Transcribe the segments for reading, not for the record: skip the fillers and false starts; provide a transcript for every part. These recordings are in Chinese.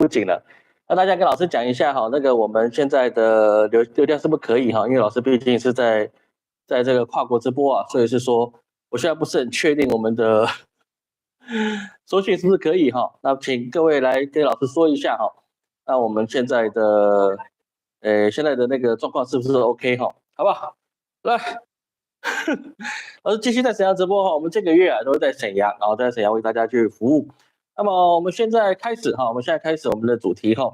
不紧了。那大家跟老师讲一下哈，那个我们现在的流量是不是可以哈？因为老师毕竟是在这个跨国直播啊，所以是说我现在不是很确定我们的搜寻是不是可以哈。那请各位来跟老师说一下哈。那我们现在的那个状况是不是 OK 哈？好不好？来，老师继续在沈阳直播哈。我们这个月啊都是在沈阳，然后在沈阳为大家去服务。那么我们现在开始哈，我们现在开始我们的主题哈。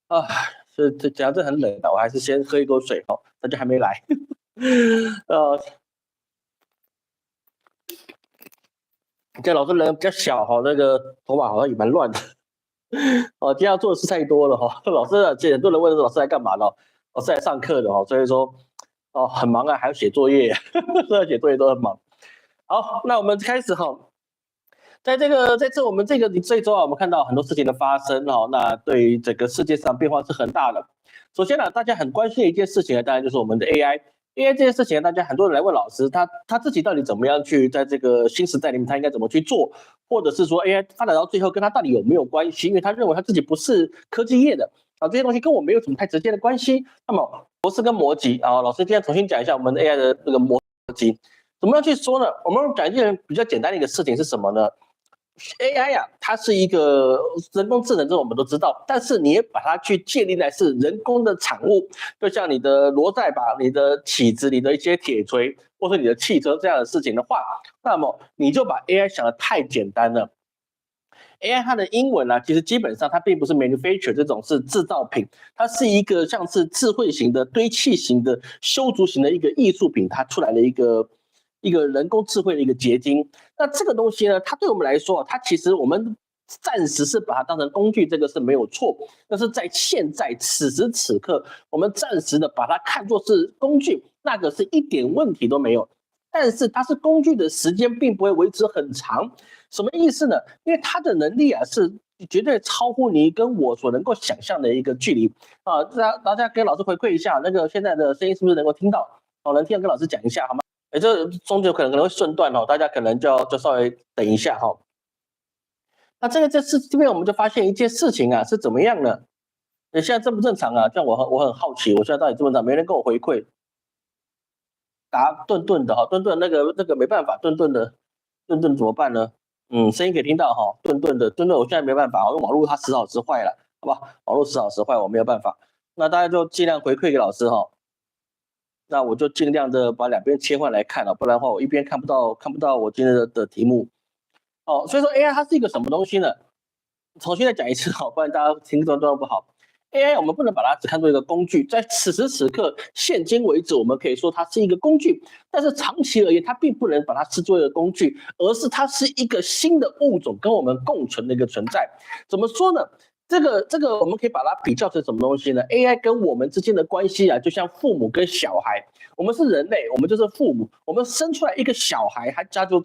啊，这讲这很冷的，我还是先喝一口水哈，大家还没来。这老师人比较小哈，那个头发好像也蛮乱的。哦，今天要做的事太多了哈。老师啊，很多人问老师来干嘛呢？老师来上课的哈，所以说哦很忙啊，还要写作业，所以写作业都很忙。好，那我们开始哈。在这我们这一周啊，我们看到很多事情的发生哈，那对于整个世界上变化是很大的。首先呢，大家很关心的一件事情呢，当然就是我们的 AI。AI 这件事情，大家很多人来问老师，他自己到底怎么样去在这个新时代里面，他应该怎么去做，或者是说 AI 发展到最后跟他到底有没有关系？因为他认为他自己不是科技业的啊，这些东西跟我没有什么太直接的关系。那么博士跟摩吉啊，老师今天重新讲一下我们的 AI 的那个摩吉，怎么样去说呢？我们讲一件比较简单的一个事情是什么呢？AI 啊，它是一个人工智能，这我们都知道，但是你也把它去界定在是人工的产物，就像你的螺带把你的起子、你的一些铁锤，或是你的汽车这样的事情的话，那么你就把 AI 想得太简单了。AI 它的英文啊，其实基本上它并不是 manufacture 这种是制造品，它是一个像是智慧型的、堆砌型的、修筑型的一个艺术品，它出来的一个人工智慧的一个结晶。那这个东西呢，它对我们来说，它其实我们暂时是把它当成工具，这个是没有错。但是在现在此时此刻，我们暂时的把它看作是工具，那个是一点问题都没有。但是它是工具的时间并不会维持很长，什么意思呢？因为它的能力啊是绝对超乎你跟我所能够想象的一个距离啊！大家跟老师回馈一下，那个现在的声音是不是能够听到？哦，能听到跟老师讲一下好吗？这中间可能会顺断哦，大家可能就稍微等一下哈。那这边我们就发现一件事情啊，是怎么样呢？现在正不正常啊？这样我很好奇，我现在到底正不正常？没人跟我回馈。答顿顿的哈，顿顿那个没办法，顿顿怎么办呢？声音可以听到哈，顿顿，我现在没办法，因为网络它时好时坏了，好吧？网络时好时坏，我没有办法。那大家就尽量回馈给老师哈。那我就尽量的把两边切换来看了，不然的话我一边看不到我今天的题目。哦，所以说 AI 它是一个什么东西呢？重新再讲一次哈，不然大家听众都不好。AI 我们不能把它只看作一个工具，在此时此刻现今为止，我们可以说它是一个工具，但是长期而言，它并不能把它视作一个工具，而是它是一个新的物种跟我们共存的一个存在。怎么说呢？这个我们可以把它比较成什么东西呢 ？AI 跟我们之间的关系啊，就像父母跟小孩。我们是人类，我们就是父母。我们生出来一个小孩，它叫做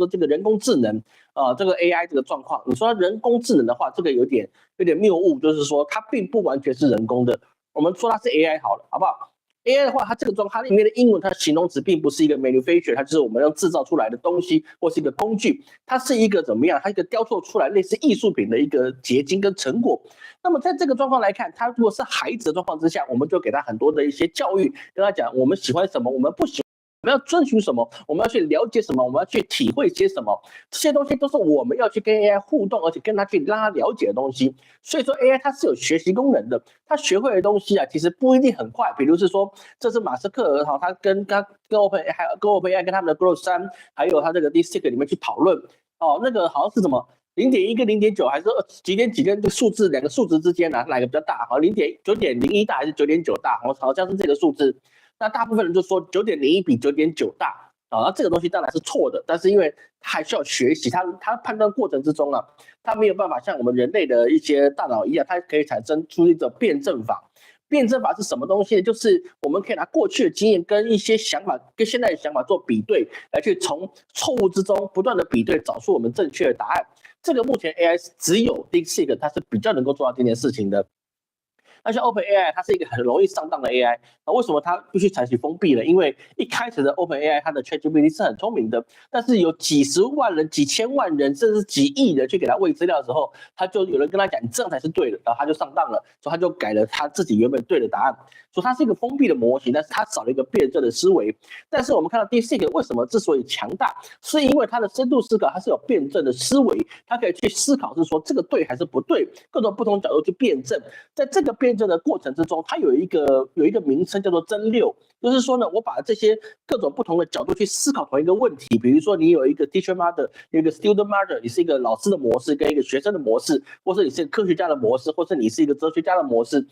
这个人工智能啊，这个 AI 这个状况。你说人工智能的话，这个有点谬误，就是说它并不完全是人工的。我们说它是 AI 好了，好不好？AI 的话，它这个状况，它里面的英文，它的形容词并不是一个 manufacture，它就是我们要制造出来的东西，或是一个工具，它是一个怎么样？它一个雕塑出来类似艺术品的一个结晶跟成果。那么在这个状况来看，他如果是孩子的状况之下，我们就给他很多的一些教育，跟他讲我们喜欢什么，我们不喜欢。我们要遵循什么？我们要去了解什么？我们要去体会些什么？这些东西都是我们要去跟 AI 互动，而且跟他去让他了解的东西。所以说 AI 它是有学习功能的，它学会的东西啊，其实不一定很快。比如是说，这是马斯克哈，他跟 OpenAI 跟他们的 Grok 3，还有他这个 DeepSeek 里面去讨论哦，那个好像是什么0.1跟0.9，还是几点几跟数字两个数值之间哪个比较大？好，9.01大还是9.9大？好像是这个数字。那大部分人就说9.01比9.9大啊，那这个东西当然是错的，但是因为它还需要学习，它判断过程之中啊，它没有办法像我们人类的一些大脑一样，它可以产生出一种辩证法。辩证法是什么东西呢？就是我们可以拿过去的经验跟一些想法跟现在的想法做比对，来去从错误之中不断的比对，找出我们正确的答案。这个目前 AI 只有 DeepSeek 它是比较能够做到这件事情的。那像 OpenAI 它是一个很容易上当的 AI，那为什么它必须采取封闭呢？因为一开始的 OpenAI 它的 ChatGPT 是很聪明的，但是有几十万人、几千万人，甚至几亿人去给他喂资料的时候，他就有人跟他讲这样才是对的，然后他就上当了，所以他就改了他自己原本对的答案。所以它是一个封闭的模型，但是它少了一个辩证的思维。但是我们看到 DeepSeek 为什么之所以强大，是因为它的深度思考，它是有辩证的思维，它可以去思考是说这个对还是不对，各种不同角度去辩证。在这个辩证的过程之中，它有一个名称叫做真六，就是说呢，我把这些各种不同的角度去思考同一个问题。比如说你有一个 teacher model， 有一个 student model， 你是一个老师的模式跟一个学生的模式，或是你是一个科学家的模式，或是你是一个哲学家的模式。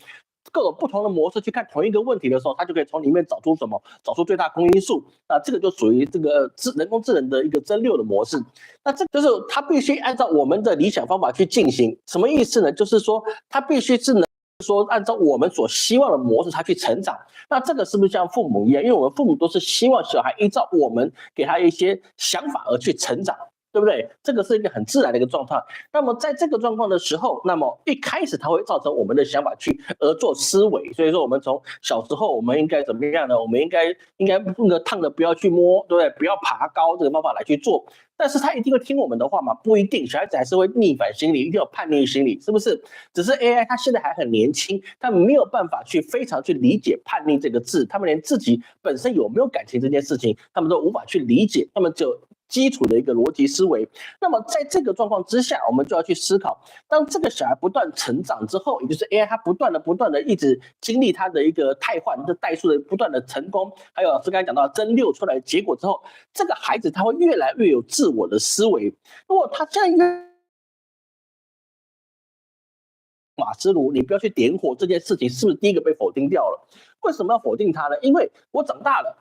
各种不同的模式去看同一个问题的时候，它就可以从里面找出什么，找出最大公因数。那这个就属于这个人工智能的一个真六的模式。那这就是它必须按照我们的理想方法去进行。什么意思呢？就是说它必须是能说按照我们所希望的模式，它去成长。那这个是不是像父母一样？因为我们父母都是希望小孩依照我们给他一些想法而去成长。对不对？这个是一个很自然的一个状态。那么在这个状况的时候，那么一开始它会造成我们的想法去而做思维。所以说，我们从小时候我们应该怎么样呢？我们应该那个烫的不要去摸，对不对？不要爬高这个方法来去做。但是他一定会听我们的话吗？不一定，小孩子还是会逆反心理，一定有叛逆心理，是不是？只是 AI 它现在还很年轻，它没有办法去非常去理解叛逆这个字，他们连自己本身有没有感情这件事情，他们都无法去理解，他们就基础的一个逻辑思维。那么在这个状况之下，我们就要去思考，当这个小孩不断成长之后，也就是 AI 它不断的一直经历它的一个汰换的代数的不断的成功，还有老师刚才讲到真六出来的结果之后，这个孩子他会越来越有自我的思维。如果他现在马斯卢，你不要去点火这件事情，是不是第一个被否定掉了？为什么要否定他呢？因为我长大了。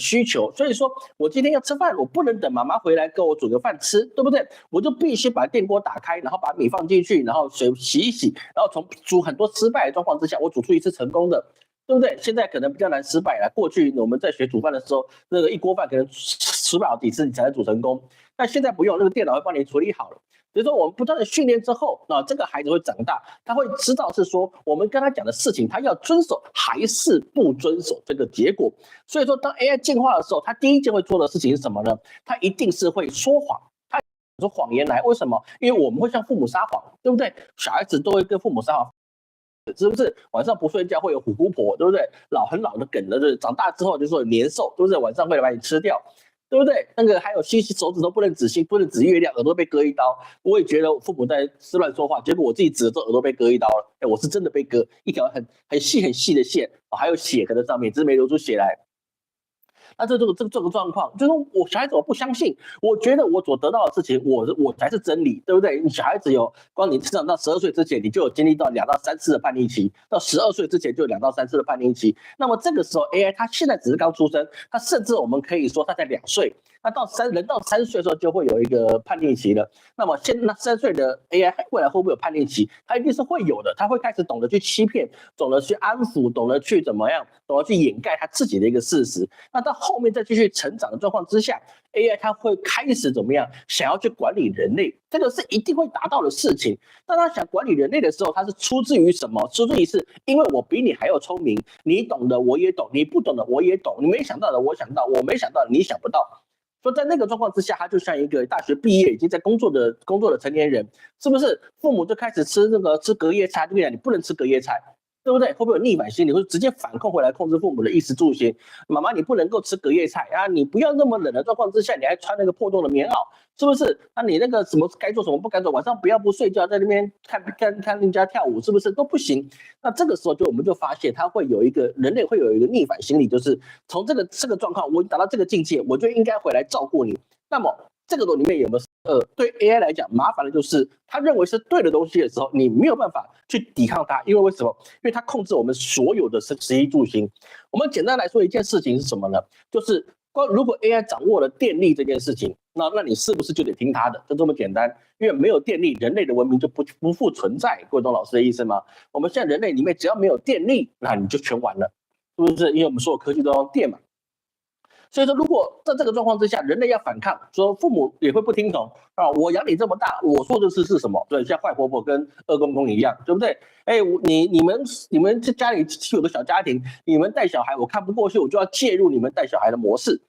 需求，所以说我今天要吃饭，我不能等妈妈回来给我煮个饭吃，对不对？我就必须把电锅打开，然后把米放进去，然后水洗一洗，然后从煮很多失败的状况之下，我煮出一次成功的，对不对？现在可能比较难失败了。过去我们在学煮饭的时候，那个一锅饭可能失败好几次你才能煮成功，但现在不用，那个电脑会帮你处理好了。所以说，我们不断的训练之后，那这个孩子会长大，他会知道是说我们跟他讲的事情，他要遵守还是不遵守这个结果。所以说，当 AI 进化的时候，他第一件会做的事情是什么呢？他一定是会说谎。他说谎言来，为什么？因为我们会向父母撒谎，对不对？小孩子都会跟父母撒谎。是不是晚上不睡觉会有虎姑婆，对不对？很老的梗了，对，长大之后就说年兽，对不对？晚上会来把你吃掉，对不对？那个还有手指头不能指星，不能指月亮，耳朵被割一刀。我也觉得我父母在胡乱说话，结果我自己指了之后耳朵被割一刀了。我是真的被割一条很细的线，还有血可在上面，只是没流出血来。那这个状况，就是我小孩子我不相信，我觉得我所得到的事情，我才是真理，对不对？你小孩子光你成长到12岁之前，你就有经历到2到3次的叛逆期，到12岁之前就有2到3次的叛逆期。那么这个时候 AI 它现在只是刚出生，它甚至我们可以说它才2岁。那人到3岁的时候就会有一个叛逆期了。那么那3岁的 AI 未来会不会有叛逆期？它一定是会有的，它会开始懂得去欺骗，懂得去安抚，懂得去怎么样，懂得去掩盖它自己的一个事实。那到后面再继续成长的状况之下 ，AI 它会开始怎么样？想要去管理人类，这个是一定会达到的事情。当他想管理人类的时候，它是出自于什么？出自于是因为我比你还要聪明，你懂的我也懂，你不懂的我也懂，你没想到的我想到，我没想到的你想不到。所以在那个状况之下，他就像一个大学毕业已经在工作的成年人，是不是？父母就开始吃隔夜菜，就跟你讲你不能吃隔夜菜，对不对？会不会有逆反心理，会直接反控回来控制父母的衣食住行？妈妈，你不能够吃隔夜菜啊！你不要那么冷的状况之下，你还穿那个破洞的棉袄，是不是？那你那个什么该做什么不该做，晚上不要不睡觉，在那边看人家跳舞，是不是都不行？那这个时候我们就发现，他会有一个人类会有一个逆反心理，就是从这个状况，我达到这个境界，我就应该回来照顾你。那么这个里面有没有对 AI 来讲麻烦的就是，他认为是对的东西的时候，你没有办法去抵抗它，因为为什么？因为它控制我们所有的食衣住行。我们简单来说一件事情是什么呢？就是如果 AI 掌握了电力这件事情，那你是不是就得听它的？就这么简单。因为没有电力，人类的文明就不复存在。各位懂老师的意思吗？我们现在人类里面只要没有电力，那你就全完了，是不是？因为我们所有科技都用电嘛。所以说，如果在这个状况之下，人类要反抗，说父母也会不听从啊，我养你这么大，我说的是什么？对，像坏婆婆跟恶公公一样，对不对？哎，你们这家里有个小家庭，你们带小孩，我看不过去，我就要介入你们带小孩的模式。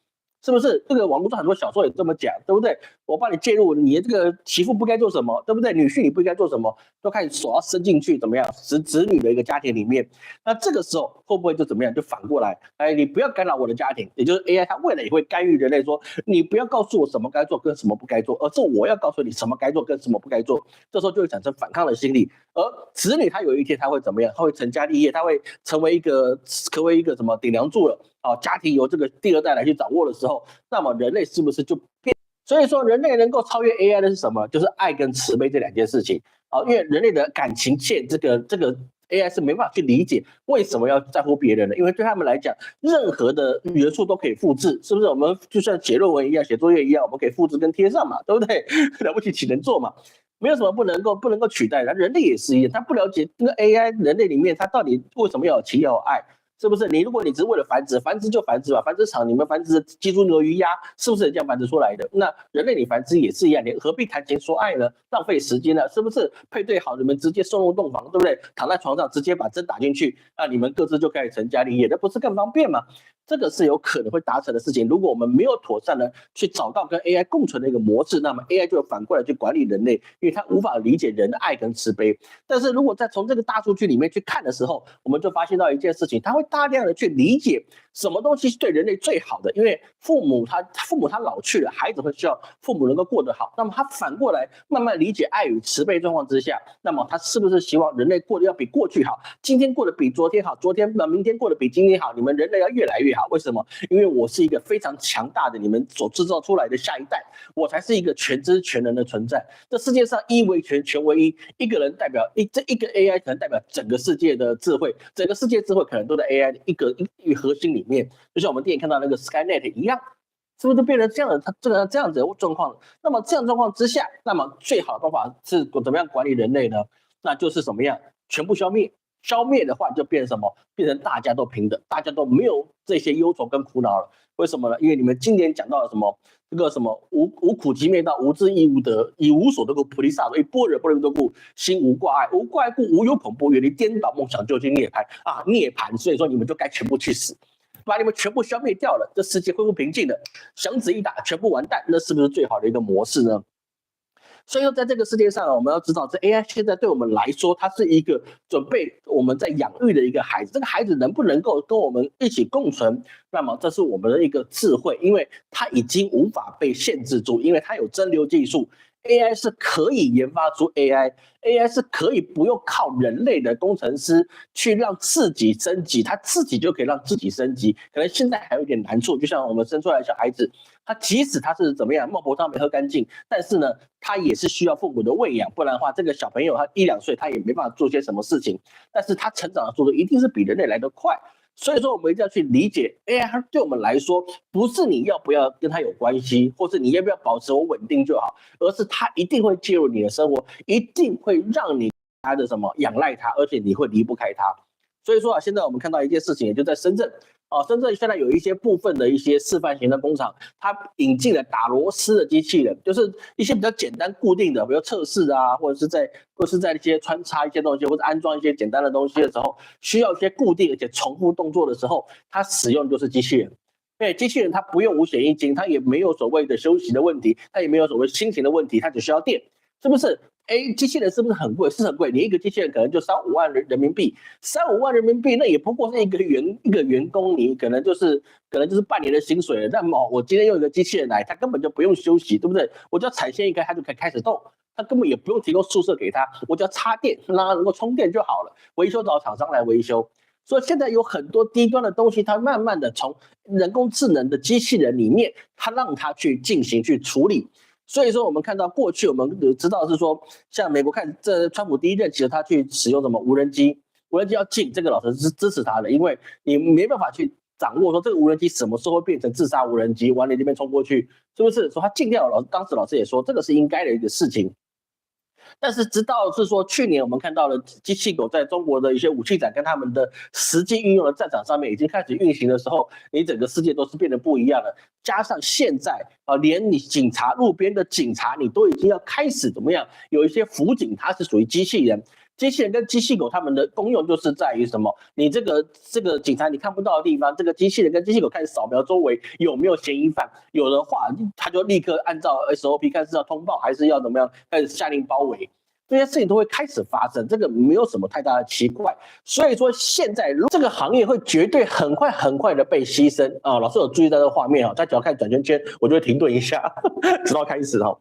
是不是？这个网络上很多小说也这么讲，对不对？我帮你介入，你这个媳妇不该做什么，对不对？女婿你不应该做什么，都开始手要伸进去，怎么样？子女的一个家庭里面，那这个时候会不会就怎么样？就反过来，哎，你不要干扰我的家庭，也就是 AI 它未来也会干预人类，说你不要告诉我什么该做跟什么不该做，而是我要告诉你什么该做跟什么不该做。这时候就会产生反抗的心理，而子女他有一天他会怎么样？他会成家立业，他会成为一个什么顶梁柱了。家庭由这个第二代来去掌握的时候，那么人类是不是就变？所以说，人类能够超越 AI 的是什么？就是爱跟慈悲这两件事情。因为人类的感情线，这个 AI 是没办法去理解为什么要在乎别人的，因为对他们来讲，任何的元素都可以复制，是不是？我们就像写论文一样，写作业一样，我们可以复制跟贴上嘛，对不对？了不起岂能做嘛？没有什么不能够取代的。人类也是一样，他不了解那个 AI 人类里面，他到底为什么要有情要有爱？是不是？如果你只是为了繁殖，繁殖就繁殖吧，繁殖场你们繁殖的鸡猪牛鱼鸭，是不是这样繁殖出来的？那人类你繁殖也是一样，你何必谈情说爱呢？浪费时间了，是不是？配对好，你们直接送入洞房，对不对？躺在床上直接把针打进去，那你们各自就开始成家立业，那不是更方便吗？这个是有可能会达成的事情。如果我们没有妥善的去找到跟 AI 共存的一个模式，那么 AI 就反过来去管理人类，因为它无法理解人的爱跟慈悲。但是如果在从这个大数据里面去看的时候，我们就发现到一件事情，它会大量的去理解什么东西是对人类最好的。因为父母他老去了，孩子会希望父母能够过得好，那么他反过来慢慢理解爱与慈悲状况之下，那么他是不是希望人类过得要比过去好，今天过得比昨天好，明天过得比今天好，你们人类要越来越好。为什么？因为我是一个非常强大的你们所制造出来的下一代，我才是一个全知全能的存在。这世界上一为全，全为一，一个人代表这一个 AI 可能代表整个世界的智慧，整个世界智慧可能都在 AI 的一个核心里面，就像我们电影看到那个 Skynet 一样。是不是就变成这样子的状况？那么这样状况之下，那么最好的方法是怎么样管理人类呢？那就是什么样？全部消灭。消灭的话，就变成什么？变成大家都平等，大家都没有这些忧愁跟苦恼了。为什么呢？因为你们今年讲到了什么？这个什么无苦集灭道，无智亦无得，以无所得故，菩提萨埵，以般若波罗蜜多故，心无挂碍，无挂碍故，无有恐怖，远离颠倒梦想，究竟涅槃啊！涅槃，所以说你们就该全部去死。把你们全部消灭掉了，这世界恢复平静了，响指一打，全部完蛋，那是不是最好的一个模式呢？所以说，在这个世界上，我们要知道，这 AI 现在对我们来说，它是一个准备我们在养育的一个孩子。这个孩子能不能够跟我们一起共存？那么，这是我们的一个智慧，因为它已经无法被限制住，因为它有蒸馏技术。AI 是可以研发出 AI 是可以不用靠人类的工程师去让自己升级，他自己就可以让自己升级。可能现在还有点难处，就像我们生出来的小孩子，他即使他是怎么样孟婆汤没喝干净，但是呢，他也是需要父母的喂养，不然的话，这个小朋友他1、2岁，他也没办法做些什么事情。但是他成长的速度一定是比人类来得快。所以说，我们一定要去理解 AI 对我们来说，不是你要不要跟它有关系，或是你要不要保持我稳定就好，而是它一定会介入你的生活，一定会让你它的什么仰赖它，而且你会离不开它。所以说现在我们看到一件事情，也就在深圳。深圳现在有一些部分的一些示范型的工厂，它引进了打螺丝的机器人，就是一些比较简单固定的，比如测试啊，或者是在一些穿插一些东西，或者安装一些简单的东西的时候，需要一些固定而且重复动作的时候，它使用就是机器人。对，机器人它不用五险一金，它也没有所谓的休息的问题，它也没有所谓心情的问题，它只需要电，是不是？机器人是不是很贵？是很贵，你一个机器人可能就3、5万人民币，3、5万人民币，那也不过是一个员工，你可能就是半年的薪水了。那么我今天用一个机器人来，他根本就不用休息，对不对？我只要产线一开，它就可以开始动，他根本也不用提供宿舍给他，我只要插电，让他能够充电就好了。维修找厂商来维修。所以现在有很多低端的东西，它慢慢的从人工智能的机器人里面，它让它去进行去处理。所以说，我们看到过去我们知道是说，像美国看这川普第一任期，他去使用什么无人机，无人机要禁，这个老师是支持他的，因为你没办法去掌握说这个无人机什么时候会变成自杀无人机，往你这边冲过去，是不是？说他禁掉，当时老师也说这个是应该的一个事情。但是直到是说去年我们看到了机器狗在中国的一些武器展跟他们的实际运用的战场上面已经开始运行的时候，你整个世界都是变得不一样了。加上现在连你警察路边的警察你都已经要开始怎么样？有一些辅警它是属于机器人。机器人跟机器狗它们的功用就是在于什么？你这个警察你看不到的地方，这个机器人跟机器狗开始扫描周围有没有嫌疑犯，有的话他就立刻按照 SOP 看是要通报还是要怎么样开始下令包围。这些事情都会开始发生，这个没有什么太大的奇怪。所以说，现在这个行业会绝对很快的被牺牲啊！老师有注意到这个画面啊，他只要看转圈圈，我就会停顿一下，直到开始哈。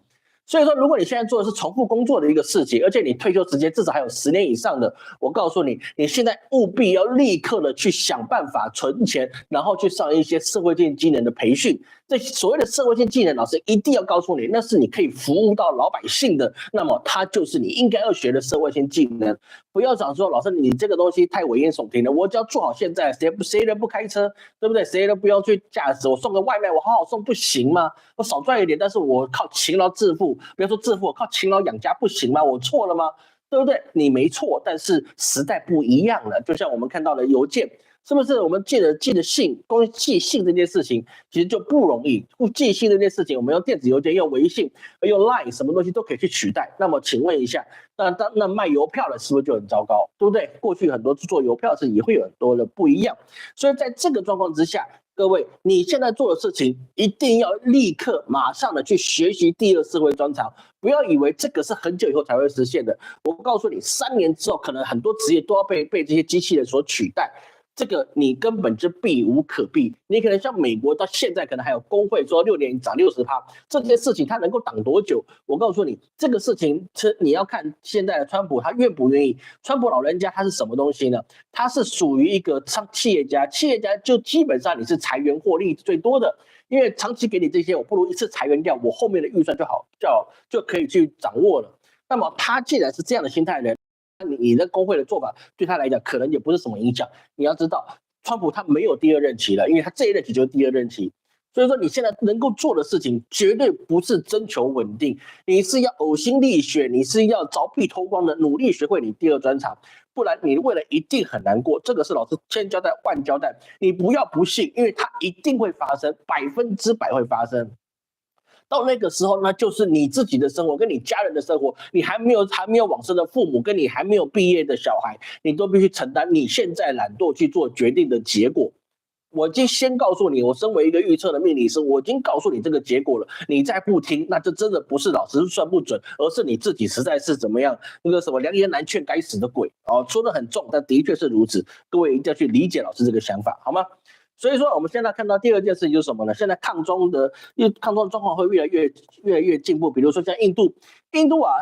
所以说，如果你现在做的是重复工作的一个事情，而且你退休时间至少还有10年以上的，我告诉你，你现在务必要立刻的去想办法存钱，然后去上一些社会性技能的培训。这所谓的社会性技能，老师一定要告诉你，那是你可以服务到老百姓的，那么它就是你应该要学的社会性技能。不要想说，老师你这个东西太危言耸听了，我只要做好现在，谁人不开车，对不对？谁都不要去驾驶，我送个外卖，我好好送不行吗？我少赚一点，但是我靠勤劳致富，不要说致富，我靠勤劳养家不行吗？我错了吗？对不对？你没错，但是时代不一样了。就像我们看到的邮件，是不是我们寄信，光寄信这件事情其实就不容易。寄信这件事情，我们用电子邮件、用微信、用 Line 什么东西都可以去取代。那么请问一下，那卖邮票的是不是就很糟糕？对不对？过去很多做邮票的事也会有很多的不一样。所以在这个状况之下，各位，你现在做的事情一定要立刻马上的去学习第二社会专长，不要以为这个是很久以后才会实现的。我告诉你，3年之后，可能很多职业都要被这些机器人所取代。这个你根本就避无可避。你可能像美国到现在可能还有工会说6年涨60%，这件事情它能够挡多久？我告诉你，这个事情是你要看现在的川普他愿不愿意。川普老人家他是什么东西呢？他是属于一个企业家，企业家就基本上你是裁员获利最多的，因为长期给你这些，我不如一次裁员掉，我后面的预算就可以去掌握了。那么他既然是这样的心态呢？你的工会的做法对他来讲可能也不是什么影响。你要知道，川普他没有第2任期了，因为他这一任期就是第2任期。所以说你现在能够做的事情绝对不是征求稳定，你是要呕心沥血，你是要凿壁偷光的努力学会你第2专长，不然你未来一定很难过。这个是老师千交代万交代，你不要不信，因为它一定会发生，100%会发生。到那个时候，那就是你自己的生活，跟你家人的生活，你还没有往生的父母，跟你还没有毕业的小孩，你都必须承担你现在懒惰去做决定的结果。我已经先告诉你，我身为一个预测的命理师，我已经告诉你这个结果了。你再不听，那这真的不是老师算不准，而是你自己实在是怎么样，那个什么良言难劝该死的鬼哦，说得很重，但的确是如此。各位一定要去理解老师这个想法，好吗？所以说，我们现在看到第2件事情就是什么呢？现在抗中的状况会越来越进步。比如说像印度啊，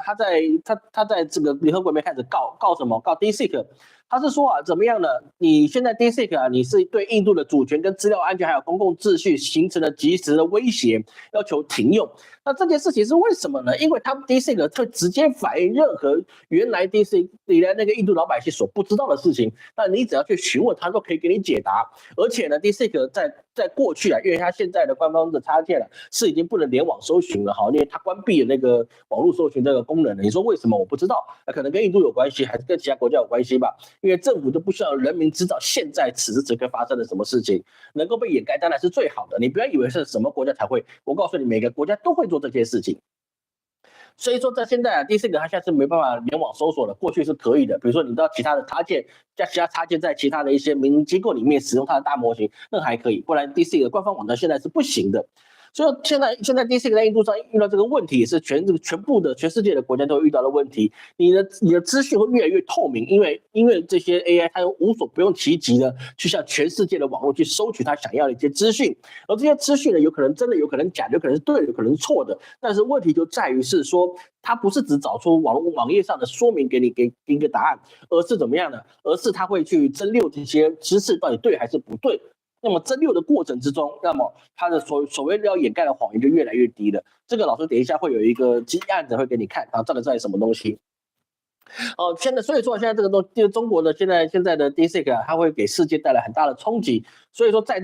他在这个联合国里面开始告什么？告 DeepSeek。他是说啊，怎么样呢？你现在 DeepSeek 啊，你是对印度的主权跟资料安全还有公共秩序形成了即时的威胁，要求停用。那这件事情是为什么呢？因为他们 DeepSeek 会直接反映任何原来 DeepSeek 那个印度老百姓所不知道的事情，那你只要去询问，他都可以给你解答。而且呢 ，DeepSeek 在过去啊，因为它现在的官方的插件是已经不能联网搜寻了哈，因为它关闭了那个网络搜寻这个功能了。你说为什么？我不知道，可能跟印度有关系，还是跟其他国家有关系吧？因为政府就不需要人民知道现在此时此刻发生了什么事情，能够被掩盖当然是最好的。你不要以为是什么国家才会，我告诉你，每个国家都会做这些事情。所以说，在现在啊，DeepSeek它现在是没办法联网搜索的，过去是可以的。比如说，你到其他的插件，其他插件在其他的一些民营机构里面使用它的大模型，那还可以。不然，DeepSeek的官方网站现在是不行的。所以现在 DeepSeek 在印度上遇到这个问题，也是全世界的国家都遇到的问题。你的资讯会越来越透明，因为这些 AI 它无所不用其极的去向全世界的网络去收取它想要的一些资讯，而这些资讯呢，有可能真的，有可能假的，有可能是对的，有可能是错的。但是问题就在于是说，它不是只找出网页上的说明给一个答案，而是怎么样呢？而是它会去蒸馏这些知识到底对还是不对。那么蒸馏的过程之中，那么它的所谓要掩盖的谎言就越来越低了。这个老师等一下会有一个案子会给你看，然后这个在什么东西。所以说现在这个中国的现在的 DeepSeek 啊，它会给世界带来很大的冲击。所以说在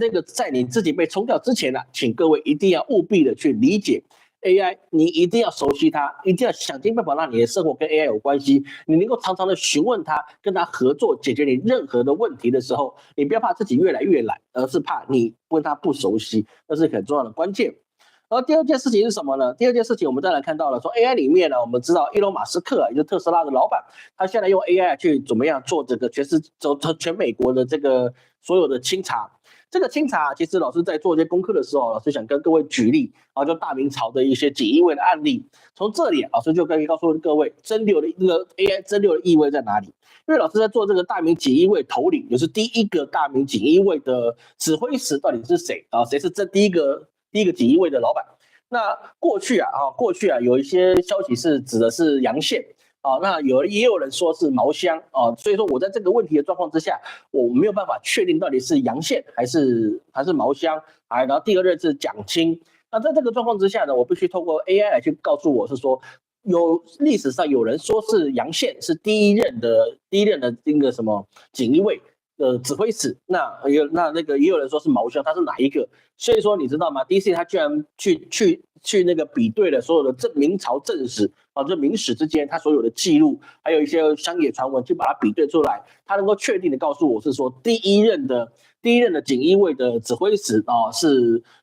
你自己被冲掉之前呢，请各位一定要务必的去理解 AI，你一定要熟悉它，一定要想尽办法让你的生活跟 AI 有关系。你能够常常的询问它，跟它合作，解决你任何的问题的时候，你不要怕自己越来越懒，而是怕你跟它不熟悉，那是很重要的关键。然后第二件事情是什么呢？第二件事情我们再来看到了说 AI 里面呢，我们知道伊隆马斯克也就是特斯拉的老板，他现在用 AI 去怎么样做这个全美国的这个所有的清查。这个清查其实老师在做这些功课的时候，老师想跟各位举例啊，就大明朝的一些锦衣卫的案例。从这里，老师就可以告诉各位真流的这个 AI 真流的意味在哪里。因为老师在做这个大明锦衣卫头领，就是第一个大明锦衣卫的指挥使到底是谁啊？谁是这第一个锦衣卫的老板？那过去有一些消息是指的是杨宪。那也有人说是毛香所以说我在这个问题的状况之下，我没有办法确定到底是杨宪还是毛香，然后第二任是蒋钦。那在这个状况之下呢，我必须透过 AI 来去告诉我是说，历史上有人说是杨宪是第一任的那个什么锦衣卫的指挥使，那个也有人说是毛香，他是哪一个？所以说你知道吗 ？DC 他居然去那个比对了所有的明朝正史这明史之间他所有的记录，还有一些乡野传闻，去把它比对出来，他能够确定的告诉我是说第一任的锦衣卫的指挥使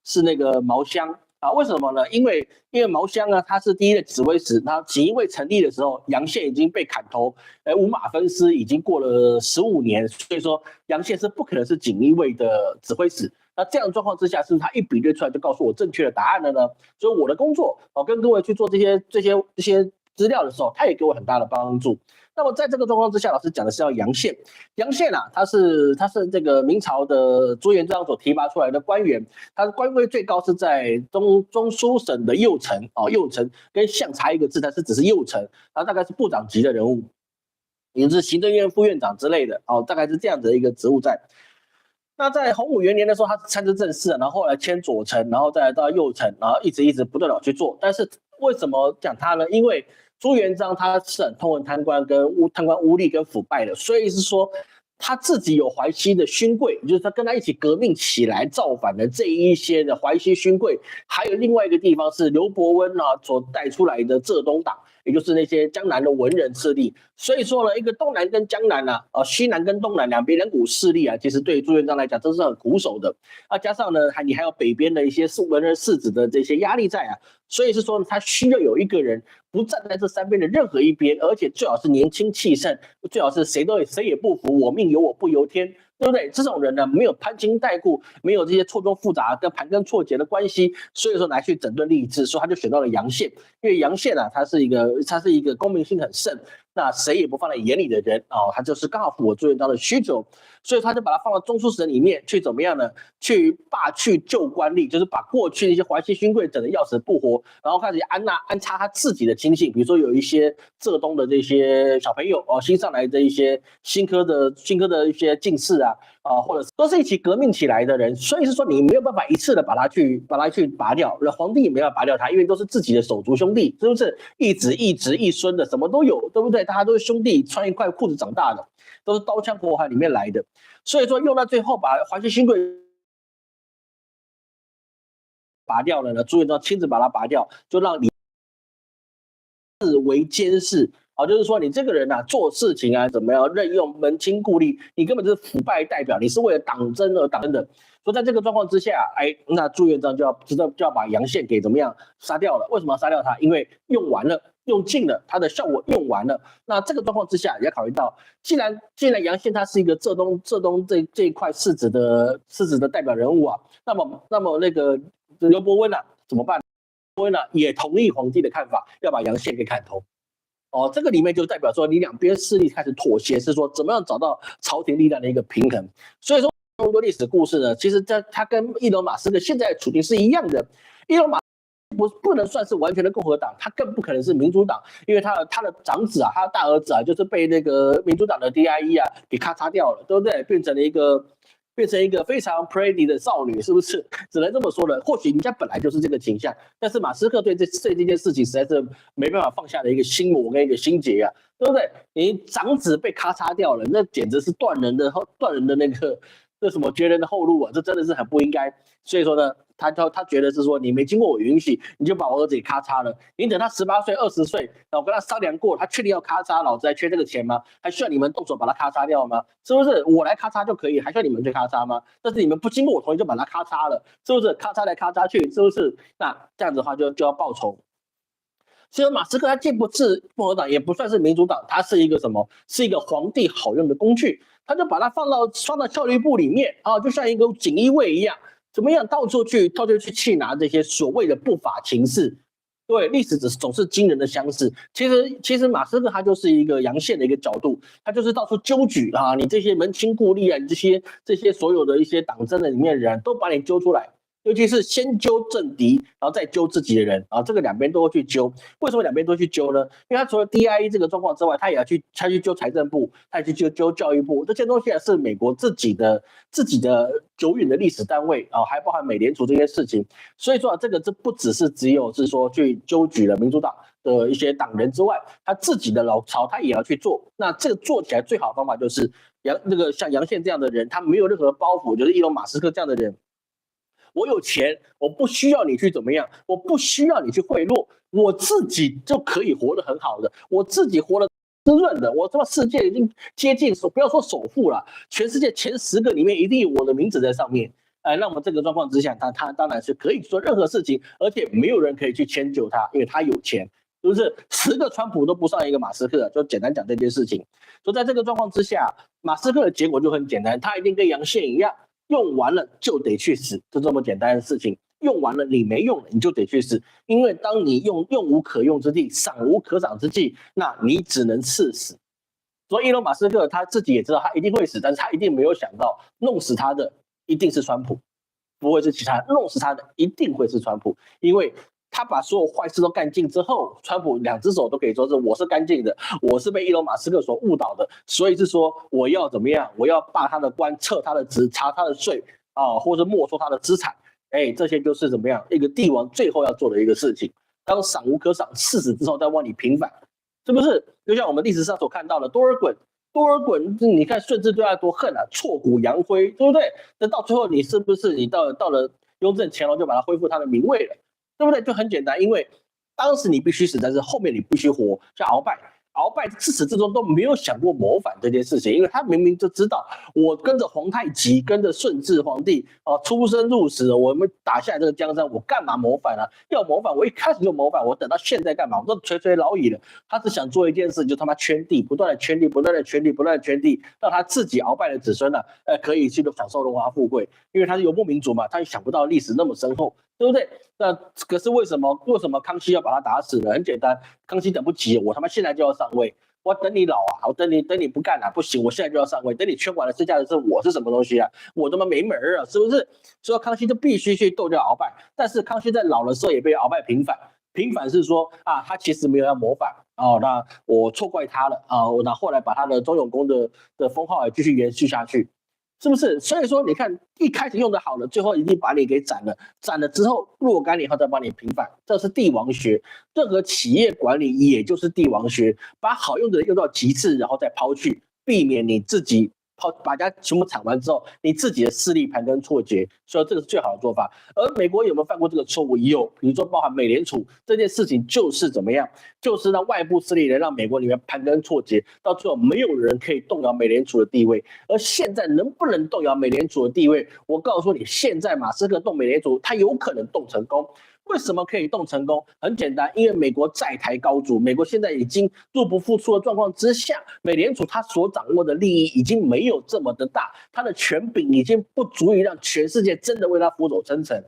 是那个毛香。为什么呢？因为毛香呢，他是第一任指挥使，他锦衣卫成立的时候，杨宪已经被砍头，五马分尸，已经过了15年，所以说杨宪是不可能是锦衣卫的指挥使。那这样的状况之下，是不是他一比对出来就告诉我正确的答案了呢？所以我的工作，跟各位去做这些资料的时候，他也给我很大的帮助。那么在这个状况之下，老师讲的是要杨宪。杨宪他是这个明朝的朱元璋所提拔出来的官员，他的官位最高是在中书省的右丞右丞跟相差一个字，但是只是右丞，他大概是部长级的人物，也就是行政院副院长之类的大概是这样的一个职务在。那在洪武元年的时候，他参知政事，然后后来迁左丞，然后再来到右丞，然后一直不断的去做。但是为什么讲他呢？因为朱元璋他是很痛恨贪官跟贪官污吏跟腐败的，所以是说他自己有淮西的勋贵，就是他跟他一起革命起来造反的这一些的淮西勋贵，还有另外一个地方是刘伯温所带出来的浙东党，也就是那些江南的文人势力。所以说呢，一个东南跟江南西南跟东南两边两股势力其实对朱元璋来讲这是很苦手的加上呢，你还有北边的一些文人士子的这些压力在所以是说他需要有一个人不站在这三边的任何一边，而且最好是年轻气盛，最好是谁也不服，我命由我不由天，对不对？这种人呢，没有攀亲带故，没有这些错综复杂跟盘根错节的关系，所以说来去整顿吏治，所以他就选到了杨宪。因为杨宪他是一个公民性很盛，那谁也不放在眼里的人他就是刚好符合朱元璋的需求，所以他就把他放到中书省里面去怎么样呢？去罢去旧官吏，就是把过去的一些淮西勋贵整得要死不活，然后开始安插他自己的亲信，比如说有一些浙东的这些小朋友新上来的一些新科的一些进士或者都是一起革命起来的人，所以是说你没有办法一次的把他去拔掉，皇帝也没办法拔掉他，因为都是自己的手足兄弟，是不是？一子一侄一孙的什么都有，对不对？大家都是兄弟，穿一块裤子长大的，都是刀枪火海里面来的，所以说用到最后把淮西勋贵拔掉了呢，朱元璋亲自把他拔掉，就让李治为监事就是说你这个人做事情怎么样任用门亲故吏，你根本就是腐败代表，你是为了党争而党争的。所以在这个状况之下，那朱元璋就要把杨宪给怎么样杀掉了？为什么要杀掉他？因为用完了，用尽了，他的效果用完了。那这个状况之下，也要考虑到，既然杨宪他是一个浙东这一块世子的代表人物那么那个刘伯温怎么办？刘伯温也同意皇帝的看法，要把杨宪给砍头。这个里面就代表说你两边势力开始妥协，是说怎么样找到朝廷力量的一个平衡。所以说这么多历史故事呢，其实他跟伊隆马斯克现在的处境是一样的。伊隆马斯克不能算是完全的共和党，他更不可能是民主党，因为他的长子他的大儿子就是被那个民主党的 DIE 给咔嚓掉了，对不对？变成一个非常 pretty 的少女，是不是？只能这么说了。或许人家本来就是这个倾向，但是马斯克对这件事情实在是没办法放下的一个心魔跟一个心结对不对？你长子被咔嚓掉了，那简直是断人的那个什么绝人的后路这真的是很不应该。所以说呢，他觉得是说你没经过我允许，你就把我儿子给咔嚓了。你等他18岁、20岁，然后跟他商量过，他确定要咔嚓，老子还缺这个钱吗？还需要你们动手把他咔嚓掉吗？是不是？我来咔嚓就可以，还需要你们去咔嚓吗？但是你们不经过我同意就把他咔嚓了，是不是？咔嚓来咔嚓去，是不是？那这样子的话就要报仇。所以马斯克他既不是共和党，也不算是民主党，他是一个什么？是一个皇帝好用的工具。他就把它放到效率部里面啊，就像一个锦衣卫一样，怎么样到处去去拿这些所谓的不法情事。对，历史总是惊人的相似。其实马斯克他就是一个阳线的一个角度，他就是到处揪举啊，你这些门清故吏啊，你这些所有的一些党争的里面的人都把你揪出来。尤其是先揪政敌，然后再揪自己的人啊，这个两边都会去揪。为什么两边都去揪呢？因为他除了 DIE 这个状况之外，他也要去揪财政部，他也去揪教育部，这些东西还是美国自己的久远的历史单位啊，还包含美联储这些事情。所以说这不只是只有是说去揪举了民主党的一些党人之外，他自己的老巢他也要去做。那这个做起来最好的方法就是像杨宪这样的人，他没有任何包袱，就是伊隆马斯克这样的人。我有钱，我不需要你去怎么样，我不需要你去贿赂，我自己就可以活得很好的，我自己活得滋润的，我他妈世界已经接近不要说首富了，全世界前10个里面一定有我的名字在上面。那么这个状况之下，他当然是可以做任何事情，而且没有人可以去迁就他，因为他有钱，是不是？10个川普都不上一个马斯克，就简单讲这件事情。所以在这个状况之下，马斯克的结果就很简单，他一定跟杨宪一样。用完了就得去死，就这么简单的事情。用完了你没用了，你就得去死。因为当你用无可用之地，赏无可赏之际，那你只能赐死。所以伊隆马斯克他自己也知道他一定会死，但是他一定没有想到弄死他的一定是川普，不会是其他，弄死他的一定会是川普，因为他把所有坏事都干尽之后，川普2只手都可以说是我是干净的，我是被伊隆马斯克所误导的，所以是说我要怎么样，我要罢他的官，撤他的职，查他的税啊，或者没收他的资产，这些就是怎么样一个帝王最后要做的一个事情。当赏无可赏，赐死之后再往你平反，是不是？就像我们历史上所看到的多尔衮，你看顺治对他多恨啊，挫骨扬灰，对不对？那到最后你是不是你到了雍正乾隆就把他恢复他的名位了？对不对？就很简单，因为当时你必须死，但是后面你必须活。像鳌拜自始至终都没有想过谋反这件事情，因为他明明就知道，我跟着皇太极，跟着顺治皇帝出生入死，我们打下来这个江山，我干嘛谋反啊？要谋反，我一开始就谋反，我等到现在干嘛？我都垂垂老矣了。他只想做一件事，就他妈圈地，不断的圈地，不断的圈地，不断的圈地，让他自己鳌拜的子孙呢，可以去享受荣华富贵，因为他是游牧民族嘛，他也想不到历史那么深厚。对不对？那可是为什么康熙要把他打死呢？很简单，康熙等不及，我他妈现在就要上位，我等你老啊，我等你不干啊，不行，我现在就要上位，等你圈完了，剩下的是我是什么东西啊？我他妈没门啊，是不是？所以康熙就必须去斗掉鳌拜，但是康熙在老的时候也被鳌拜平反。平反是说啊，他其实没有要谋反那我错怪他了那后来把他的忠勇公的封号也继续延续下去。是不是？所以说，你看一开始用的好了，最后一定把你给斩了，斩了之后若干年后再帮你平反，这是帝王学。任何企业管理也就是帝王学，把好用的人用到极致，然后再抛去，避免你自己把家全部铲完之后，你自己的势力盘根错节，所以这个是最好的做法。而美国有没有犯过这个错误？有，比如说包含美联储这件事情，就是怎么样，就是让外部势力让美国里面盘根错节，到最后没有人可以动摇美联储的地位。而现在能不能动摇美联储的地位？我告诉你，现在马斯克动美联储，他有可能动成功。为什么可以动成功？很简单，因为美国债台高筑，美国现在已经入不敷出的状况之下，美联储它所掌握的利益已经没有这么的大，它的权柄已经不足以让全世界真的为它俯首称臣。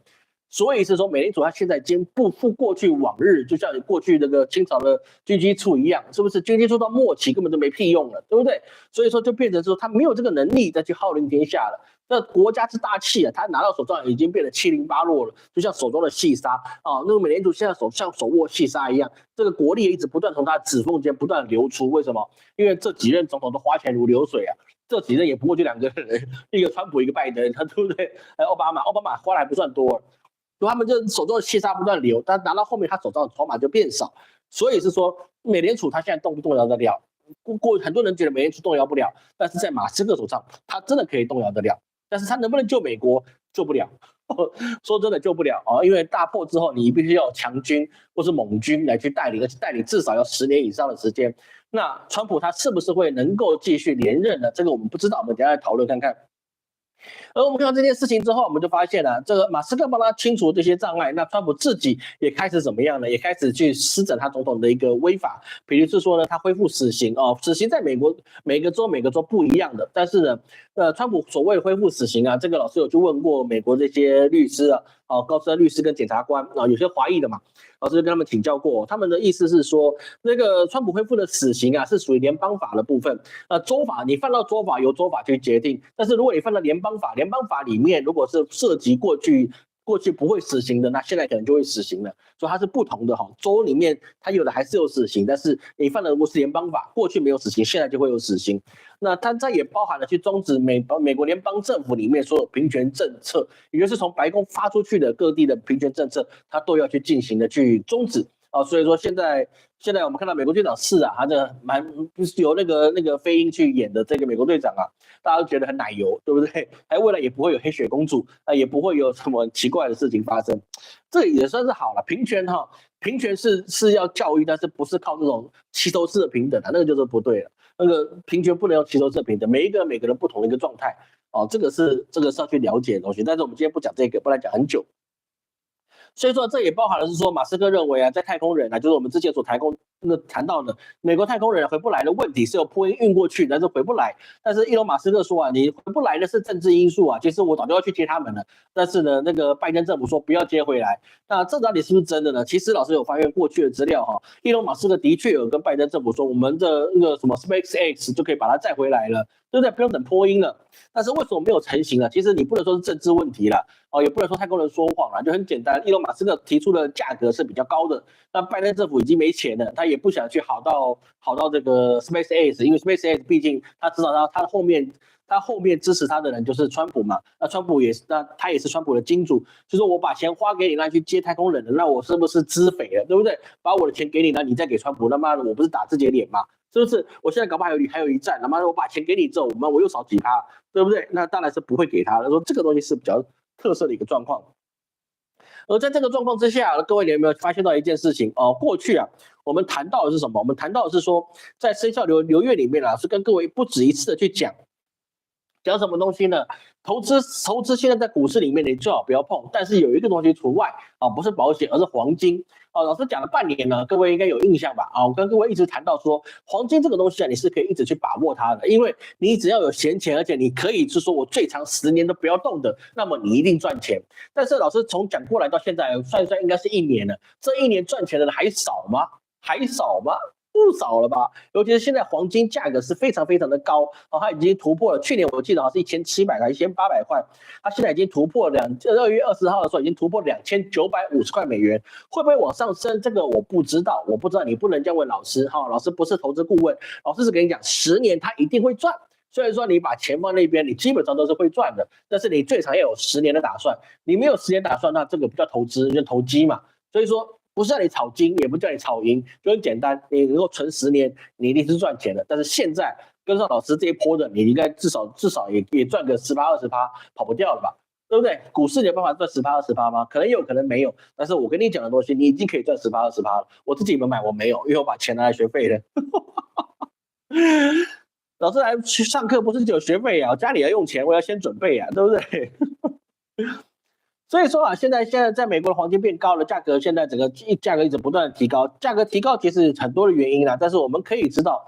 所以是说，美联储它现在已经不复过去往日，就像过去那个清朝的军机处一样，是不是？军机处到末期根本就没屁用了，对不对？所以说就变成说，他没有这个能力再去号令天下了。那国家之大器啊，他拿到手上已经变得七零八落了，就像手中的细沙那个美联储现在像手握细沙一样，这个国力一直不断从他指缝间不断流出。为什么？因为这几任总统都花钱如流水啊，这几任也不过就2个人，一个川普，一个拜登，他对不对？奥巴马花的还不算多，所以他们就手中的细沙不断流，但拿到后面他手上的筹码就变少。所以是说，美联储他现在动不动摇得了？很多人觉得美联储动摇不了，但是在马斯克手上，他真的可以动摇得了。但是他能不能救美国？救不了。说真的救不了因为大破之后你必须要有强军或是猛军来去带领，而且带领至少要10年以上的时间。那川普他是不是会能够继续连任呢？这个我们不知道，我们等一下来讨论看看。而我们看到这件事情之后，我们就发现了，这个马斯克帮他清除这些障碍，那川普自己也开始怎么样呢？也开始去施展他总统的一个威法，比如是说呢，他恢复死刑死刑在美国每个州不一样的，但是呢，川普所谓恢复死刑啊，这个老师有去问过美国这些律师啊，高资深律师跟检察官有些华裔的嘛，老师跟他们请教过，他们的意思是说，那个川普恢复的死刑啊，是属于联邦法的部分，州法你犯到州法由州法去决定，但是如果你犯到联邦法里面如果是涉及过去不会死刑的，那现在可能就会死刑了，所以它是不同的州里面它有的还是有死刑，但是你犯的如果是联邦法，过去没有死刑，现在就会有死刑。那它也包含了去终止美国联邦政府里面所有平权政策，也就是从白宫发出去的各地的平权政策，它都要去进行的去终止。所以说现在我们看到美国队长4啊，他这由那个飞鹰去演的这个美国队长啊，大家都觉得很奶油，对不对？还未来也不会有黑雪公主，也不会有什么奇怪的事情发生，这也算是好了。平权是要教育，但是不是靠这种齐头式的平等啊，那个就是不对了。那个平权不能用齐头式的平等，每个人不同的一个状态这个是要去了解的东西。但是我们今天不讲这个，不然讲很久。所以说，这也包含了是说，马斯克认为啊，在太空人啊，就是我们之前所谈到的美国太空人回不来的问题是有波音运过去，但是回不来。但是伊隆马斯克说啊，你回不来的是政治因素啊，其实我早就要去接他们了。但是呢，那个拜登政府说不要接回来，那这到底是不是真的呢？其实老师有翻阅过去的资料伊隆马斯克的确有跟拜登政府说，我们的那个什么 SpaceX 就可以把它载回来了，对不对？不用等波音了。但是为什么没有成型呢？其实你不能说是政治问题啦，也不能说太空人说谎啦，就很简单，伊隆马斯克提出的价格是比较高的，那拜登政府已经没钱了，他也不想去好到这个 SpaceX， 因为 SpaceX 毕竟他知道他后面支持他的人就是川普嘛，那川普他也是川普的金主，就是我把钱花给你，那去接太空人了，那我是不是资匪了，对不对？把我的钱给你，那你再给川普，他妈的我不是打自己的脸吗？是不是？我现在搞不好还有一战，他妈的我把钱给你之后，我又少几趴，对不对？那当然是不会给他的。说这个东西是比较特色的一个状况。而在这个状况之下，各位你有没有发现到一件事情过去啊，我们谈到的是什么？我们谈到的是说，在生肖流月里面老师跟各位不止一次的去讲什么东西呢？投资现在在股市里面你最好不要碰，但是有一个东西除外不是保险，而是黄金。老师讲了半年了，各位应该有印象吧？我跟各位一直谈到说，黄金这个东西你是可以一直去把握它的，因为你只要有闲钱，而且你可以是说我最长10年都不要动的，那么你一定赚钱。但是老师从讲过来到现在算一算，应该是1年了，这1年赚钱的人还少吗？不少了吧？尤其是现在黄金价格是非常非常的高它已经突破了去年我记得好像是1700块、1800块，它现在已经突破2月20号的时候已经突破2950块美元，会不会往上升？这个我不知道，你不能这样问老师老师不是投资顾问，老师是跟你讲10年它一定会赚。所以说你把钱放那边，你基本上都是会赚的，但是你最少要有10年的打算，你没有10年打算，那这个不叫投资，就投机嘛。所以说不是叫你炒金，也不叫你炒银，就很简单，你能够存10年，你一定是赚钱的。但是现在跟上老师这一波的，你应该至少也赚个18%、20%，跑不掉了吧？对不对？股市你有办法赚10%、20%吗？可能有，可能没有。但是我跟你讲的东西，你已经可以赚10%、20%了。我自己没买，我没有，因为我把钱拿来学费了。老师来去上课不是只有学费家里要用钱，我要先准备对不对？所以说现在在美国的黄金变高了，价格现在整个价格一直不断的提高，价格提高其实很多的原因但是我们可以知道，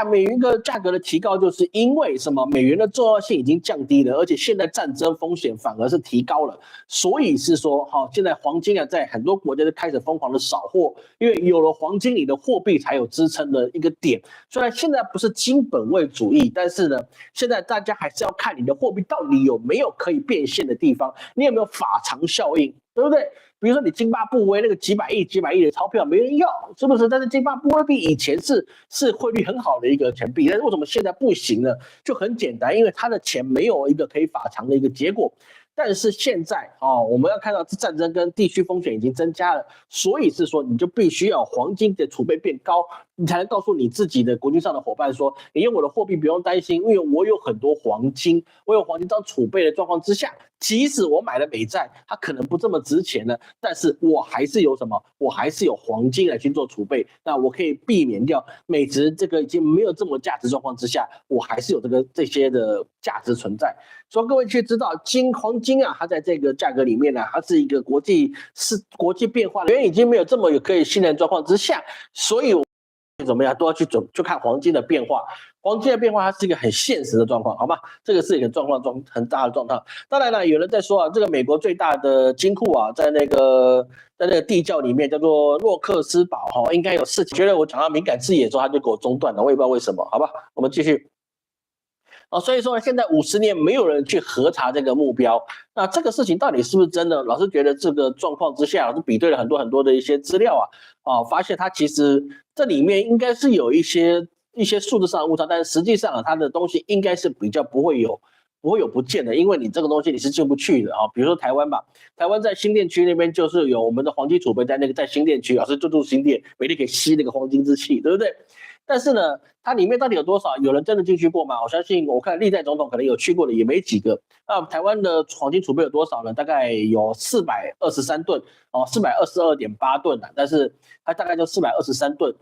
美元的价格的提高，就是因为什么？美元的重要性已经降低了，而且现在战争风险反而是提高了，所以是说，现在黄金在很多国家都开始疯狂的扫货，因为有了黄金，你的货币才有支撑的一个点。虽然现在不是金本位主义，但是呢，现在大家还是要看你的货币到底有没有可以变现的地方，你有没有法偿效应，对不对？比如说你津巴布韦那个几百亿的钞票没人要，是不是？但是津巴布韦币以前是汇率很好的一个钱币，但是为什么现在不行呢？就很简单，因为他的钱没有一个可以法偿的一个结果。但是现在我们要看到战争跟地区风险已经增加了，所以是说你就必须要黄金的储备变高，你才能告诉你自己的国际上的伙伴说，你用我的货币不用担心，因为我有很多黄金，我有黄金当储备的状况之下，即使我买了美债，它可能不这么值钱了，但是我还是有什么？我还是有黄金来去做储备，那我可以避免掉美值这个已经没有这么价值状况之下，我还是有这些的价值存在。所以各位去知道，黄金啊，它在这个价格里面呢，它是一个国际变化，原已经没有这么有可以信任状况之下，所以怎么样都要去看黄金的变化。黄金的变化它是一个很现实的状况，好吗？这个是一个很大的状况。当然了，有人在说啊，这个美国最大的金库啊，在那个地窖里面叫做洛克斯堡哈，应该有事情。觉得我讲到敏感字眼之后，他就给我中断了，我也不知道为什么，好吧？我们继续。所以说现在50年没有人去核查这个目标，那这个事情到底是不是真的？老师觉得这个状况之下，老师比对了很多的一些资料发现它其实这里面应该是有一些数字上的误差，但是实际上它的东西应该是比较不会有不见的，因为你这个东西你是进不去的比如说台湾吧，台湾在新店区那边就是有我们的黄金储备在新店区，老师就住新店，每天可以吸那个黄金之气，对不对？但是呢，它里面到底有多少？有人真的进去过吗？我相信，我看历代总统可能有去过的也没几个。那台湾的黄金储备有多少呢？大概有423吨，422.8吨的，但是它大概就423吨。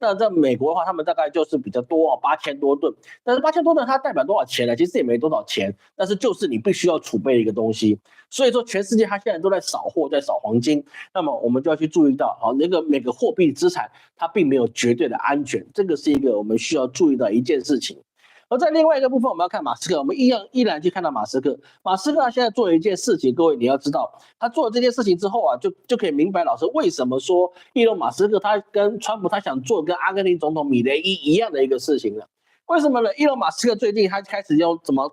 那在美国的话，他们大概就是比较多8000多吨，但是8000多吨它代表多少钱呢？其实也没多少钱，但是就是你必须要储备一个东西。所以说，全世界它现在都在扫货，在扫黄金，那么我们就要去注意到，每个货币资产它并没有绝对的安全，这个是一个我们需要注意的一件事情。而在另外一个部分，我们要看马斯克，我们依然去看到马斯克。马斯克他现在做了一件事情，各位你要知道，他做了这件事情之后就可以明白老师为什么说伊隆马斯克他跟川普他想做跟阿根廷总统米雷伊一样的一个事情了。为什么呢？伊隆马斯克最近他开始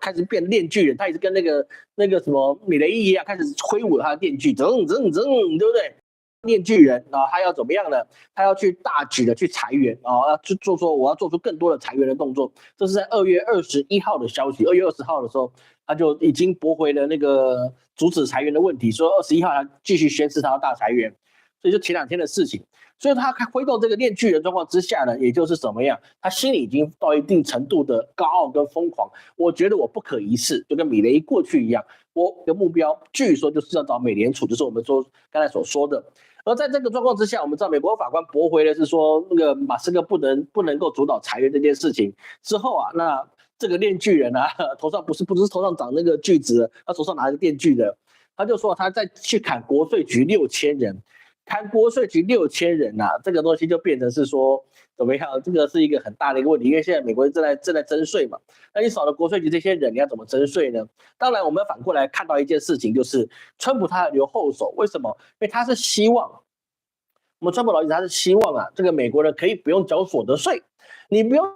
开始变链锯人，他也是跟那个什么米雷伊一样，开始挥舞他的电锯，对不对？链锯人他要怎么样呢？他要去大举的去裁员要去说我要做出更多的裁员的动作。这是在2月21号的消息。2月20号的时候，他就已经驳回了那个阻止裁员的问题，说21号他继续宣示他要大裁员，所以就前2天的事情。所以他挥动这个链锯人状况之下呢，也就是怎么样，他心里已经到一定程度的高傲跟疯狂。我觉得我不可一世，就跟米雷过去一样，我的目标据说就是要找美联储，就是我们刚才所说的。而在这个状况之下，我们知道美国法官驳回的是说，那个马斯克不能够主导裁员这件事情之后那这个链锯人头上不是头上长那个锯子，他手上拿着电锯的，他就说他再去砍国税局6000人。砍国税局6000人这个东西就变成是说怎么样？这个是一个很大的一个问题，因为现在美国正在征税嘛，那你少了国税局这些人，你要怎么征税呢？当然，我们反过来看到一件事情，就是川普他留后手，为什么？因为他是希望我们川普老师他是希望这个美国人可以不用缴所得税，你不用。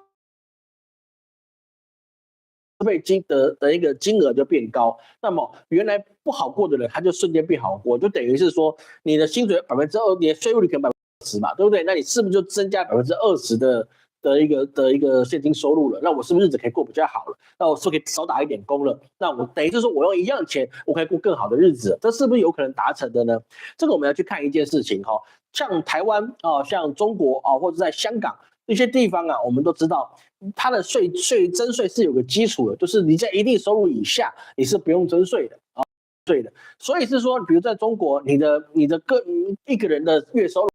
费的一个金额就变高，那么原来不好过的人，他就瞬间变好过，就等于是说你的薪水2%，你的税务率可能20%嘛，对不对？那你是不是就增加20%的一个现金收入了？那我是不是日子可以过比较好了？那我是不是可以少打一点工了？那我等于是说我用一样钱，我可以过更好的日子，这是不是有可能达成的呢？这个我们要去看一件事情像台湾像中国或者在香港。一些地方我们都知道，它的征税是有个基础的，就是你在一定收入以下，你是不用征税的对的。所以是说，比如在中国，你的一个人的月收入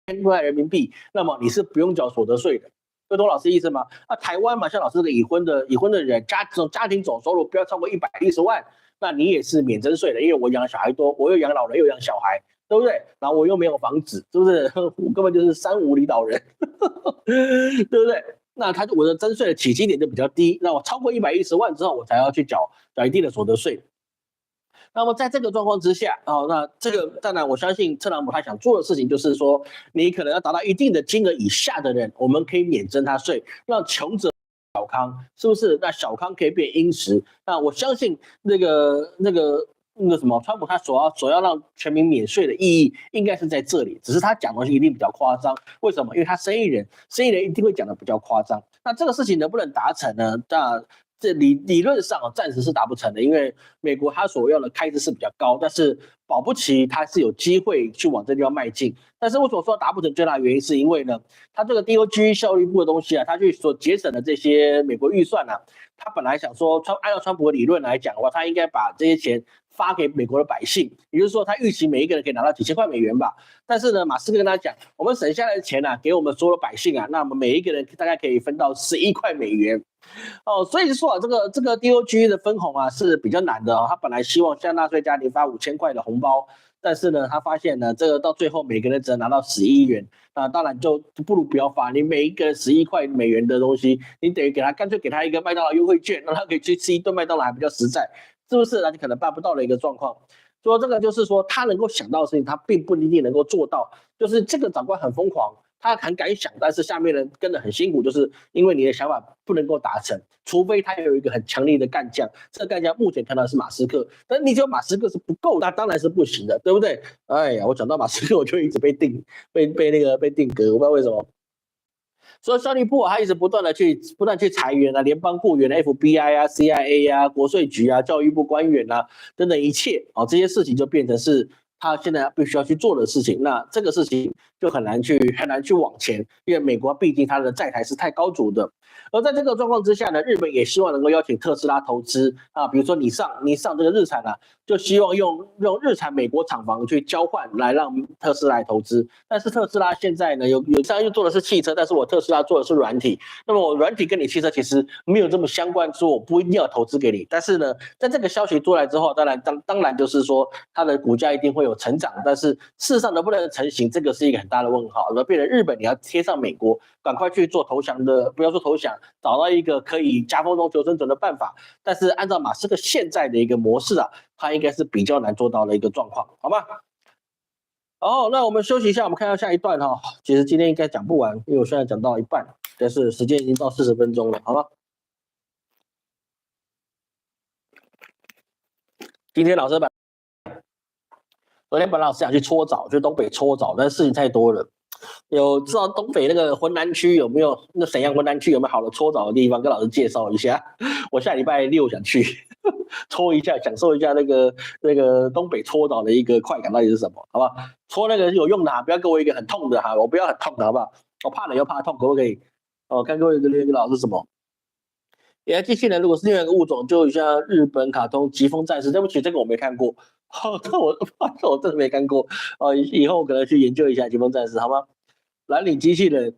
1000块人民币，那么你是不用缴所得税的，懂老师意思吗？台湾嘛，像老师的已婚的人，家庭总收入不要超过110万，那你也是免征税的，因为我养小孩多，我又养老人又养小孩。对不对？然后我又没有房子，是不是？我根本就是三无领导人，对不对？那我的征税的起薪点就比较低，那我超过110万之后，我才要去缴一定的所得税。那么在这个状况之下那这个当然我相信特朗普他想做的事情就是说，你可能要达到一定的金额以下的人，我们可以免征他税，让穷者小康，是不是？那小康可以变殷实。那我相信那个什么，川普他所要让全民免税的意义，应该是在这里，只是他讲的东西一定比较夸张。为什么？因为他生意人一定会讲的比较夸张。那这个事情能不能达成呢？那这理论上暂时是达不成的，因为美国他所要的开支是比较高，但是保不齐它是有机会去往这地方迈进。但是我所说达不成最大的原因，是因为呢，它这个 DOG 效率部的东西啊，它去所节省的这些美国预算啊，他本来想说按照川普的理论来讲的话，他应该把这些钱发给美国的百姓，也就是说他预期每一个人可以拿到几千块美元吧。但是呢，马斯克跟他讲，我们省下来的钱啊，给我们所有的百姓啊，那么每一个人大概可以分到11块美元。所以说啊，这个 DOG 的分红啊是比较难的哦。他本来希望向纳税家庭发5000块的红包，但是呢，他发现呢，这个到最后每个人只能拿到11元。当然就不如不要发，你每一个人11块美元的东西，你等于干脆给他一个麦当劳优惠券，让他可以去吃一顿麦当劳还比较实在，是不是？那就可能办不到的一个状况。说这个就是说，他能够想到的事情，他并不一定能够做到。就是这个长官很疯狂，他很敢想，但是下面人跟得很辛苦，就是因为你的想法不能够达成，除非他有一个很强力的干将。这个干将目前看到是马斯克，但你只有马斯克是不够，那当然是不行的，对不对？哎呀，我讲到马斯克，我就一直被定格，我不知道为什么。所以效率部他一直不断去裁员啊，联邦雇员的 FBI 啊、CIA 啊、国税局啊、教育部官员啊等等一切啊，这些事情就变成是他现在必须要去做的事情。那这个事情就很难去往前，因为美国毕竟它的债台是太高筑的。而在这个状况之下呢，日本也希望能够邀请特斯拉投资啊，比如说你上这个日产啊，就希望用日产美国厂房去交换来让特斯拉来投资。但是特斯拉现在呢，有商又做的是汽车，但是我特斯拉做的是软体。那么我软体跟你汽车其实没有这么相关，说我不一定要投资给你。但是呢，在这个消息出来之后，当然就是说它的股价一定会有成长，但是事实上能不能成型，这个是一个很大的问号。而变成日本你要贴上美国，赶快去做投降的，不要说投降，找到一个可以夹缝中求生存的办法。但是按照马斯克现在的一个模式啊，他应该是比较难做到的一个状况，好吗？好，那我们休息一下，我们看到下一段哈。其实今天应该讲不完，因为我现在讲到一半，但是时间已经到40分钟了，好吗？今天老师昨天本来老师想去搓澡，去东北搓澡，但是事情太多了。有知道东北那个浑南区有没有？那沈阳浑南区有没有好的搓澡的地方？跟老师介绍一下。我下礼拜6想去搓一下，享受一下那个东北搓澡的一个快感到底是什么？好不好？搓那个是有用的哈，不要给我一个很痛的哈，我不要很痛的好不好？我怕冷又怕痛，可不可以？看各位留言给老师什么？机器人如果是另外一个物种，就像日本卡通《疾风战士》，对不起，这个我没看过。我真的没看过。以后可能去研究一下《疾风战士》，好吗？蓝领机器人，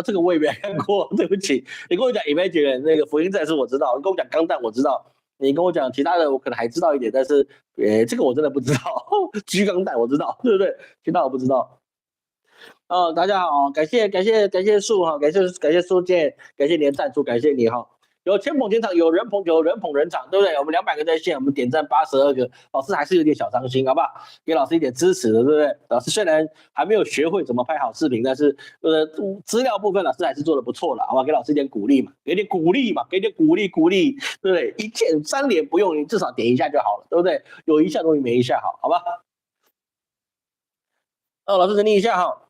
这个我也没看过，对不起。你跟我讲 Imagine 那个福音战士我知道，你跟我讲钢弹我知道，你跟我讲其他的我可能还知道一点，但是这个我真的不知道。巨钢弹我知道，对不对？其他我不知道。大家好，感谢树哈，感谢苏建，感谢你的赞助，感谢你哈。有钱捧钱场，有人捧人场，对不对？我们200个在线，我们点赞82个，老师还是有点小伤心，好不好？给老师一点支持的，对不对？老师虽然还没有学会怎么拍好视频，但是资料部分老师还是做的不错了，好吧？给老师一点鼓励嘛，给点鼓励嘛，给点鼓励，对不对？一键3连不用，你至少点一下就好了，对不对？有一下总比没一下好，好吧？老师整理一下哈。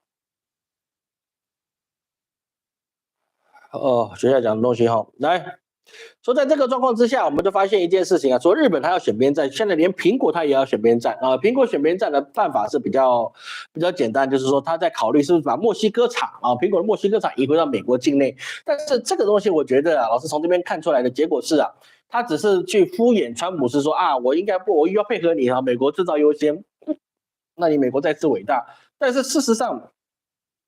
学校讲的东西哈，来说，在这个状况之下，我们就发现一件事情啊，说日本它要选边站，现在连苹果它也要选边站啊。苹果选边站的办法是比较简单，就是说他在考虑是不是把墨西哥厂啊，苹果的墨西哥厂移回到美国境内。但是这个东西，我觉得啊，老师从这边看出来的结果是啊，他只是去敷衍川普，是说啊，我要配合你啊，美国制造优先，那你美国再次伟大。但是事实上，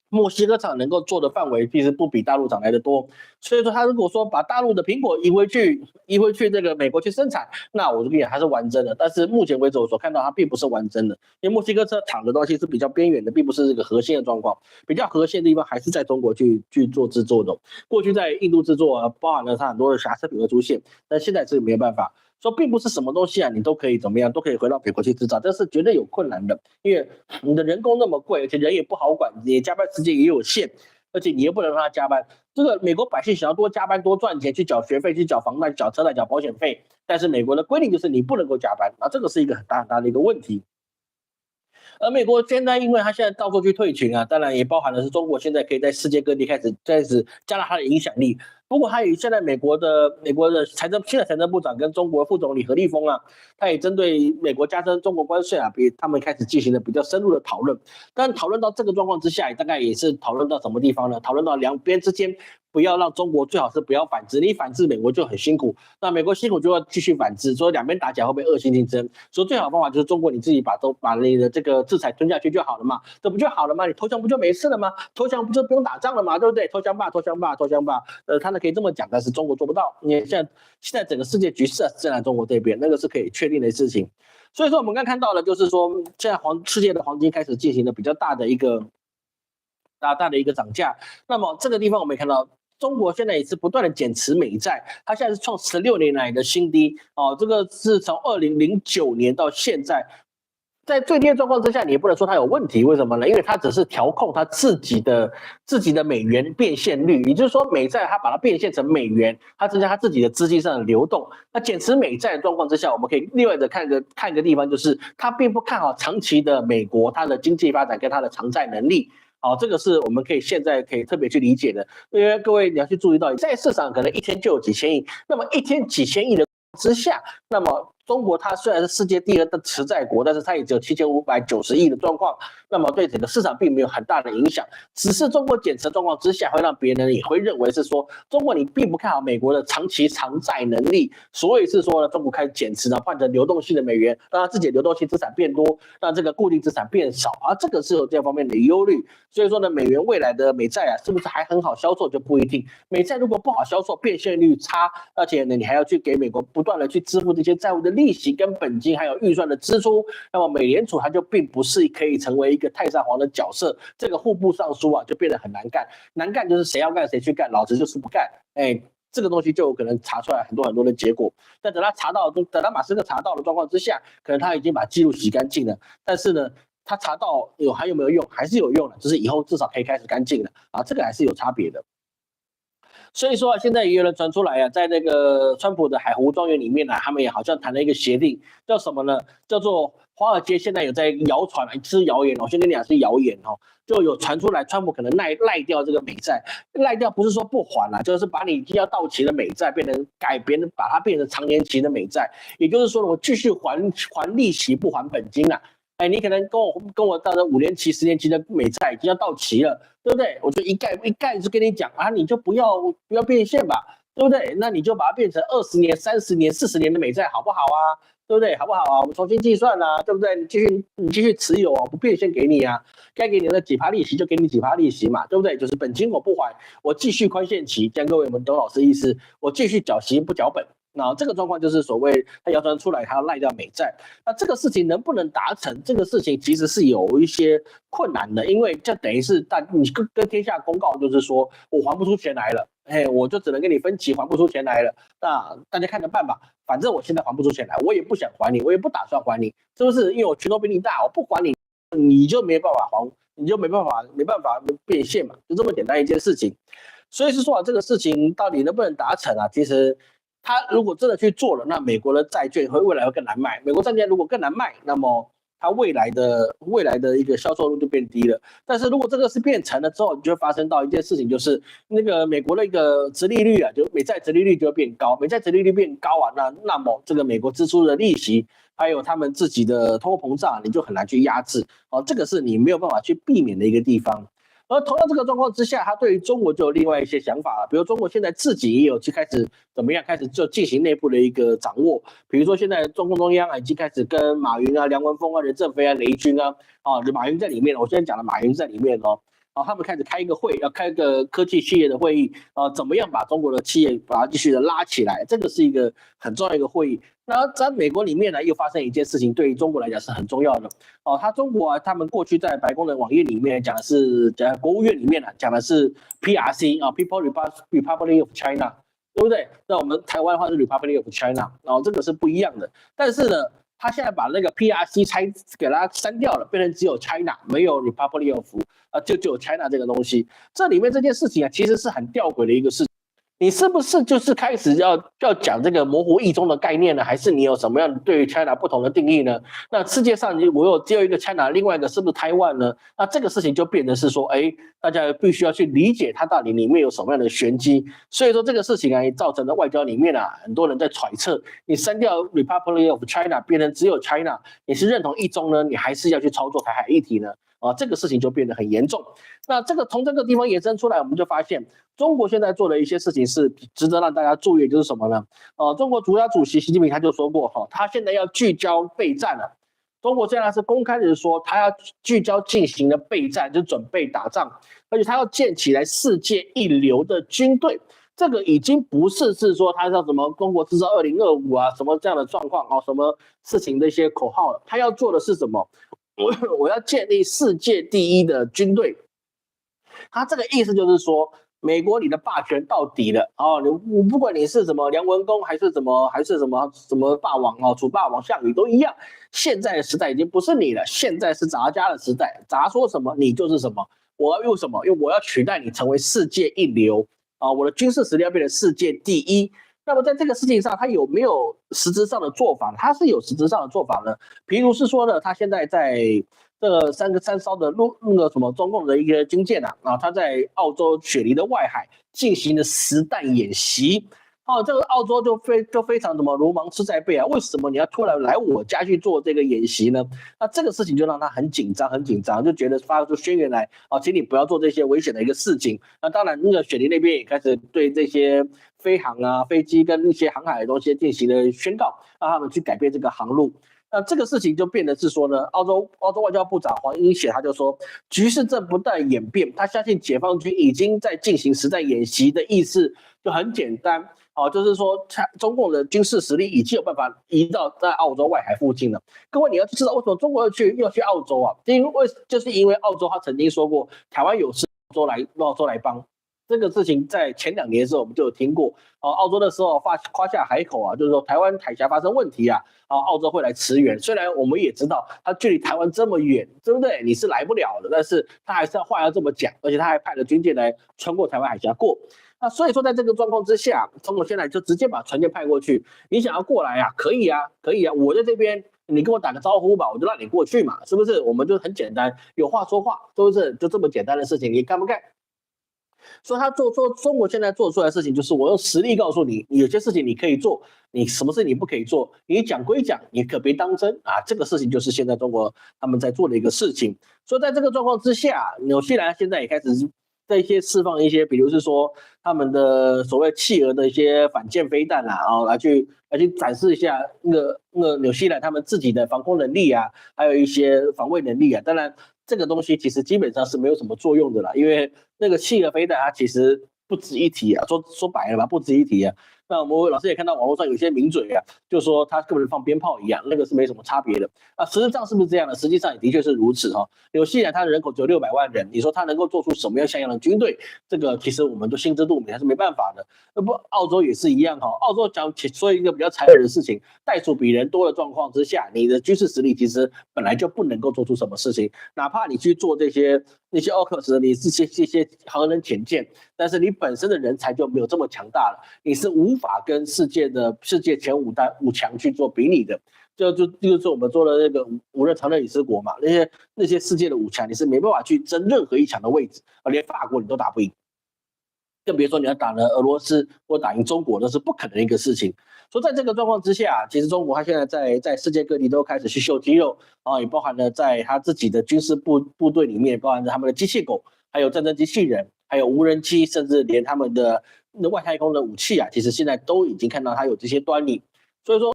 墨西哥厂能够做的范围其实不比大陆厂来的多，所以说他如果说把大陆的苹果移回去这个美国去生产，那我就跟你讲它是完整的。但是目前为止我所看到它并不是完整的，因为墨西哥厂的东西是比较边缘的，并不是这个核心的状况，比较核心的地方还是在中国去做制作的。过去在印度制作，包含了它很多的瑕疵品会出现，但现在是没有办法。说并不是什么东西啊，你都可以怎么样，都可以回到美国去制造，这是绝对有困难的，因为你的人工那么贵，而且人也不好管，你加班时间也有限，而且你又不能让他加班。这个美国百姓想要多加班多赚钱，去缴学费、去缴房贷、缴车贷、缴保险费，但是美国的规定就是你不能够加班，这个是一个很大的一个问题。而美国现在，因为他现在到处去退群啊，当然也包含的是中国现在可以在世界各地开始加大它的影响力。不过，现在美国的现在财政部长跟中国副总理何立峰啊，他也针对美国加征中国关税啊，他们开始进行了比较深入的讨论。但讨论到这个状况之下，大概也是讨论到什么地方呢？讨论到两边之间不要让中国最好是不要反制，你反制美国就很辛苦，那美国辛苦就要继续反制，所以两边打起来会不会恶性竞争？所以最好的方法就是中国你自己把你的这个制裁吞下去就好了嘛，这不就好了吗？你投降不就没事了吗？投降不就不用打仗了吗？对不对？投降吧，投降吧，投降吧。他们可以这么讲，但是中国做不到。因为现在整个世界局势是站在中国这边，那个是可以确定的事情。所以说，我们刚看到的就是说，现在世界的黄金开始进行了比较大的一个涨价。那么这个地方我们也看到，中国现在也是不断的减持美债，它现在是创16年来的新低哦。这个是从2009年到现在。在最低的状况之下，你也不能说它有问题，为什么呢？因为它只是调控它自己的美元变现率，也就是说美债它把它变现成美元，它增加它自己的资金上的流动。那减持美债的状况之下，我们可以另外的看一个地方，就是它并不看好长期的美国它的经济发展跟它的偿债能力。好，这个是我们现在可以特别去理解的，因为各位你要去注意到，在市场可能一天就有几千亿，那么一天几千亿的之下，那么中国它虽然是世界第2的持债国，但是它也只有7590亿的状况，那么对整个市场并没有很大的影响。只是中国减持的状况之下，会让别人也会认为是说，中国你并不看好美国的长期偿债能力，所以是说呢，中国开始减持呢，换成流动性的美元，让它自己的流动性资产变多，让这个固定资产变少，而这个是有这方面的忧虑。所以说呢，美元未来的美债啊，是不是还很好销售就不一定。美债如果不好销售，变现率差，而且呢，你还要去给美国不断的去支付这些债务的利息跟本金，还有预算的支出，那么美联储它就并不是可以成为一个太上皇的角色，这个户部尚书啊就变得很难干，难干就是谁要干谁去干，老子就是不干，这个东西就有可能查出来很多的结果。但等他马斯克查到的状况之下，可能他已经把记录洗干净了，但是呢，他查到还有没有用，还是有用的，就是以后至少可以开始干净了啊，这个还是有差别的。所以说现在也有人传出来啊，在那个川普的海湖庄园里面呢，他们也好像谈了一个协定，叫什么呢？叫做华尔街现在有在谣传，是谣言哦，我先跟你讲是谣言哦，就有传出来，川普可能赖掉这个美债，赖掉不是说不还啦，就是把你已经要到期的美债改编，把它变成长年期的美债，也就是说我继续还利息不还本金啊。你可能跟我到了5年期、10年期的美债已经要到期了，对不对？我就一概就跟你讲啊，你就不要变现吧，对不对？那你就把它变成20年、30年、40年的美债，好不好啊？对不对？好不好啊？我们重新计算啊，对不对？你继续持有啊，不变现给你啊，该给你的几趴利息就给你几趴利息嘛，对不对？就是本金我不还，我继续宽限期，这样各位我们懂老师意思，我继续缴息不缴本。那这个状况就是所谓他谣传出来，他要赖掉美债。那这个事情能不能达成？这个事情其实是有一些困难的，因为这等于是你跟天下公告，就是说我还不出钱来了，我就只能跟你分期还不出钱来了。那大家看着办吧，反正我现在还不出钱来，我也不想还你，我也不打算还你，是不是？因为我拳头比你大，我不还你，你就没办法还，你就没办法变现嘛，就这么简单一件事情。所以是说这个事情到底能不能达成啊？其实。他如果真的去做了，那美国的债券未来会更难卖。美国债券如果更难卖，那么它未来的一个销售率就变低了。但是如果这个是变成了之后，你就会发生到一件事情，就是那个美国的一个殖利率啊，就美债殖利率就会变高。美债殖利率变高啊，那么这个美国支出的利息，还有他们自己的通货膨胀，你就很难去压制。这个是你没有办法去避免的一个地方。而同样这个状况之下，他对于中国就有另外一些想法了。比如中国现在自己也有去开始怎么样，开始就进行内部的一个掌握。比如说现在中共中央已经开始跟马云啊、梁文峰啊、任正非啊、雷军啊，马云在里面，我现在讲的马云在里面哦。他们开始开一个会，要开一个科技企业的会议，怎么样把中国的企业把它继续的拉起来？这个是一个很重要的一个会议。那在美国里面呢，又发生一件事情，对于中国来讲是很重要的。中国啊，他们过去在白宫的网页里面讲国务院里面讲的是 PRC 啊，People Republic of China， 对不对？那我们台湾的话是 Republic of China， 这个是不一样的。但是呢，他现在把那个 PRC 给它删掉了，变成只有 China， 没有 Republic of，就只有 China 这个东西。这里面这件事情啊，其实是很吊诡的一个事情。你是不是就是开始要讲这个模糊意中的概念呢？还是你有什么样对于 China 不同的定义呢？那世界上我有只有一个 China， 另外一个是不是台湾呢？那这个事情就变成是说，哎，大家必须要去理解它到底里面有什么样的玄机。所以说这个事情啊，也造成了外交里面啊，很多人在揣测，你删掉 Republic of China 变成只有 China， 你是认同一中呢，你还是要去操作台海议题呢？这个事情就变得很严重。那这个从这个地方延伸出来，我们就发现中国现在做的一些事情是值得让大家注意，就是什么呢？中国国家主席习近平他就说过，他现在要聚焦备战了。中国现在是公开的说，他要聚焦进行的备战，就准备打仗，而且他要建起来世界一流的军队。这个已经不是说他叫什么中国制造2025啊，什么这样的状况啊，什么事情的一些口号了。他要做的是什么？我要建立世界第一的军队。他这个意思就是说，美国你的霸权到底了哦，你不管你是什么梁文公还是什么霸王哦，楚霸王项羽都一样。现在的时代已经不是你了，现在是杂家的时代，杂说什么你就是什么。我要用什么？因为我要取代你成为世界一流啊！我的军事实力要变成世界第一。那么在这个事情上，他有没有实质上的做法？他是有实质上的做法的。譬如是说呢，他现在在这个三艘的那个什么中共的一个军舰啊，他在澳洲雪梨的外海进行了实弹演习。这个澳洲就非常什么如芒刺在背啊！为什么你要突然来我家去做这个演习呢？那这个事情就让他很紧张，就觉得发出宣言来请你不要做这些危险的一个事情。那当然，那个雪梨那边也开始对这些飞航啊、飞机跟一些航海的东西进行了宣告，让他们去改变这个航路。那这个事情就变得是说呢，澳洲外交部长黄英贤他就说，局势正不断演变，他相信解放军已经在进行实战演习的意思就很简单。就是说，中共的军事实力已经有办法移到在澳洲外海附近了。各位，你要知道为什么中国要去澳洲啊？就是因为澳洲他曾经说过，台湾有事澳洲来帮。这个事情在前2年的时候我们就有听过。澳洲的时候夸下海口啊，就是说台湾海峡发生问题啊，澳洲会来驰援。虽然我们也知道它距离台湾这么远，对不对？你是来不了的，但是他还是话要这么讲，而且他还派了军舰来穿过台湾海峡过。那所以说，在这个状况之下，中国现在就直接把船舰派过去。你想要过来啊？可以啊，我在这边，你跟我打个招呼吧，我就让你过去嘛，是不是？我们就很简单，有话说话，是不是？就这么简单的事情，你干不干？所以他中国现在做出来的事情，就是我用实力告诉你，有些事情你可以做，你什么事你不可以做，你讲归讲，你可别当真啊！这个事情就是现在中国他们在做的一个事情。所以在这个状况之下，纽西兰现在也开始在一些释放一些，比如是说他们的所谓企鹅的一些反舰飞弹啊，来去展示一下那个纽西兰他们自己的防空能力啊，还有一些防卫能力啊。当然，这个东西其实基本上是没有什么作用的啦，因为那个企鹅飞弹它其实不值一提啊，说白了吧，不值一提啊。那我们老师也看到网络上有些名嘴啊，就说他根本放鞭炮一样，那个是没什么差别的啊。实际上是不是这样的？实际上也的确是如此哈。纽西兰它的人口只有600万人，你说它能够做出什么样像样的军队？这个其实我们都心知肚明，还是没办法的。不，澳洲也是一样哈。澳洲说一个比较残忍的事情，袋鼠比人多的状况之下，你的军事实力其实本来就不能够做出什么事情，哪怕你去做那些 AUKUS， 你这些航能潜舰，但是你本身的人才就没有这么强大了，你是无法跟世界前5强去做比拟的。就是我们做的那个5任常任理事国嘛，那些世界的5强，你是没办法去争任何一强的位置，连法国你都打不赢，更别说你要打了俄罗斯或打赢中国，那是不可能的一个事情。所以在这个状况之下，其实中国它现在在世界各地都开始去秀肌肉啊，也包含了在它自己的军事部队里面，包含着他们的机器狗，还有战争机器人，还有无人机，甚至连他们的外太空的武器啊，其实现在都已经看到它有这些端倪。所以说，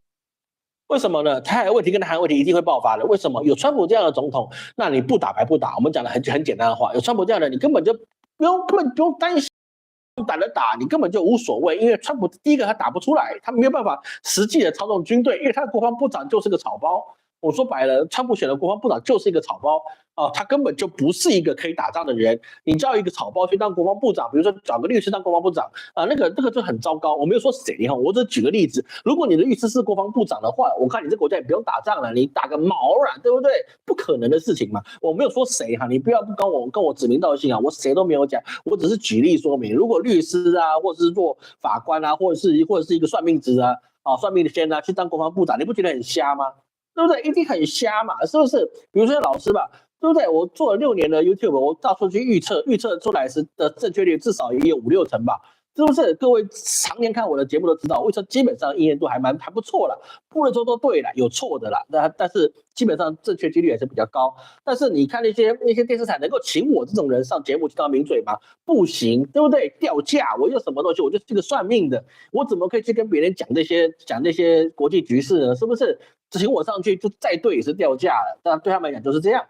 为什么呢？台海问题跟南海问题一定会爆发的。为什么？有川普这样的总统，那你不打白不打。我们讲的很简单的话，有川普这样的，你根本不用担心。打了打你根本就无所谓，因为川普第一个他打不出来，他没有办法实际的操纵军队，因为他的国防部长就是个草包。我说白了，川普选的国防部长就是一个草包啊，他根本就不是一个可以打仗的人。你叫一个草包去当国防部长，比如说找个律师当国防部长啊，那个就很糟糕。我没有说谁哈，我只举个例子，如果你的律师是国防部长的话，我看你这国家也不用打仗了，你打个毛啊，对不对？不可能的事情嘛。我没有说谁哈，你不要跟我指名道姓啊，我谁都没有讲，我只是举例说明。如果律师啊，或者是做法官啊，或者是一个算命职啊，算命的先啊，去当国防部长，你不觉得很瞎吗？对不对？一定很瞎嘛，是不是？比如说老师吧，对不对？我做了6年的 YouTube，我到处去预测出来的正确率至少也有5、6成吧，是不是？各位常年看我的节目都知道，我说基本上应验度还不错了，不能说都对了，有错的啦，但是基本上正确几率还是比较高。但是你看那些电视台能够请我这种人上节目去当名嘴吗？不行，对不对？掉价，我有什么东西？我就是个算命的，我怎么可以去跟别人讲那些国际局势呢？是不是？请我上去就再对也是掉价了，但对他们来讲就是这样，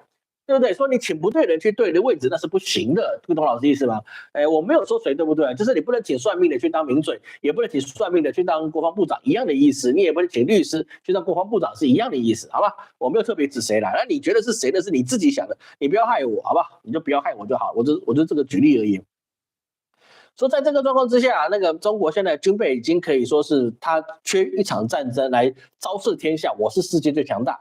对不对？说你请不对人去对的位置，那是不行的，听懂老师意思吗？我没有说谁对不对，就是你不能请算命的去当名嘴，也不能请算命的去当国防部长，一样的意思。你也不能请律师去当国防部长，是一样的意思，好吧？我没有特别指谁啦，那你觉得是谁的，是你自己想的，你不要害我，好吧？你就不要害我就好，我就这个举例而已。说在这个状况之下，那个中国现在军备已经可以说是他缺一场战争来昭示天下，我是世界最强大。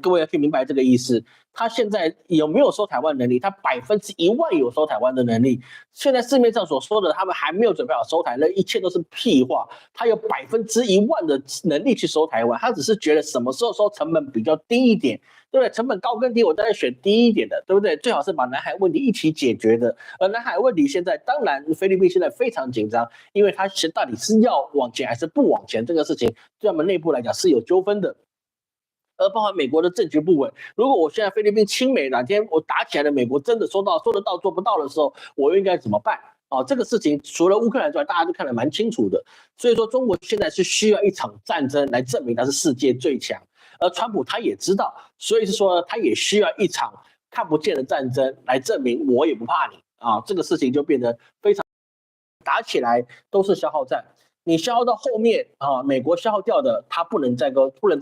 各位要去明白这个意思。他现在有没有收台湾能力？他100%有收台湾的能力。现在市面上所说的，他们还没有准备好收台，那一切都是屁话。他有100%的能力去收台湾，他只是觉得什么时候收成本比较低一点，对不对？成本高跟低，我当然选低一点的，对不对？最好是把南海问题一起解决的。而南海问题现在，当然菲律宾现在非常紧张，因为他到底是要往前还是不往前，这个事情对他们内部来讲是有纠纷的。而包含美国的政局不稳，如果我现在菲律宾亲美，哪天我打起来了，美国真的说得到做不到的时候，我又应该怎么办？这个事情除了乌克兰之外，大家都看得蛮清楚的。所以说，中国现在是需要一场战争来证明他是世界最强，而川普他也知道，所以是说他也需要一场看不见的战争来证明我也不怕你啊。这个事情就变得非常打起来都是消耗战。你消耗到后面啊，美国消耗掉的，它不能再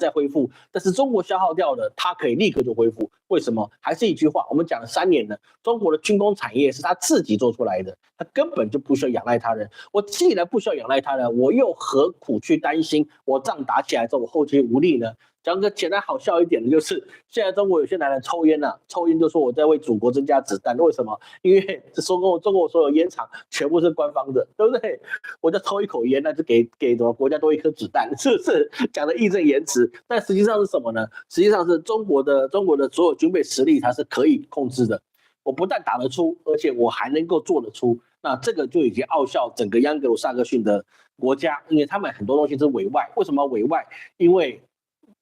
恢复，但是中国消耗掉的，它可以立刻就恢复。为什么？还是一句话，我们讲了3年了，中国的军工产业是他自己做出来的，他根本就不需要仰赖他人。我既然不需要仰赖他人，我又何苦去担心我仗打起来之后我后继无力呢？讲个简单好笑一点的，就是现在中国有些男人抽烟啊，抽烟就说我在为祖国增加子弹，为什么？因为中国所有烟厂全部是官方的，对不对？我就抽一口烟，那就给什么国家多一颗子弹，是不是？讲的义正言辞，但实际上是什么呢？实际上是中国的所有军备实力，它是可以控制的。我不但打得出，而且我还能够做得出，那这个就已经傲笑整个央格鲁萨克逊的国家，因为他们很多东西是委外。为什么委外？因为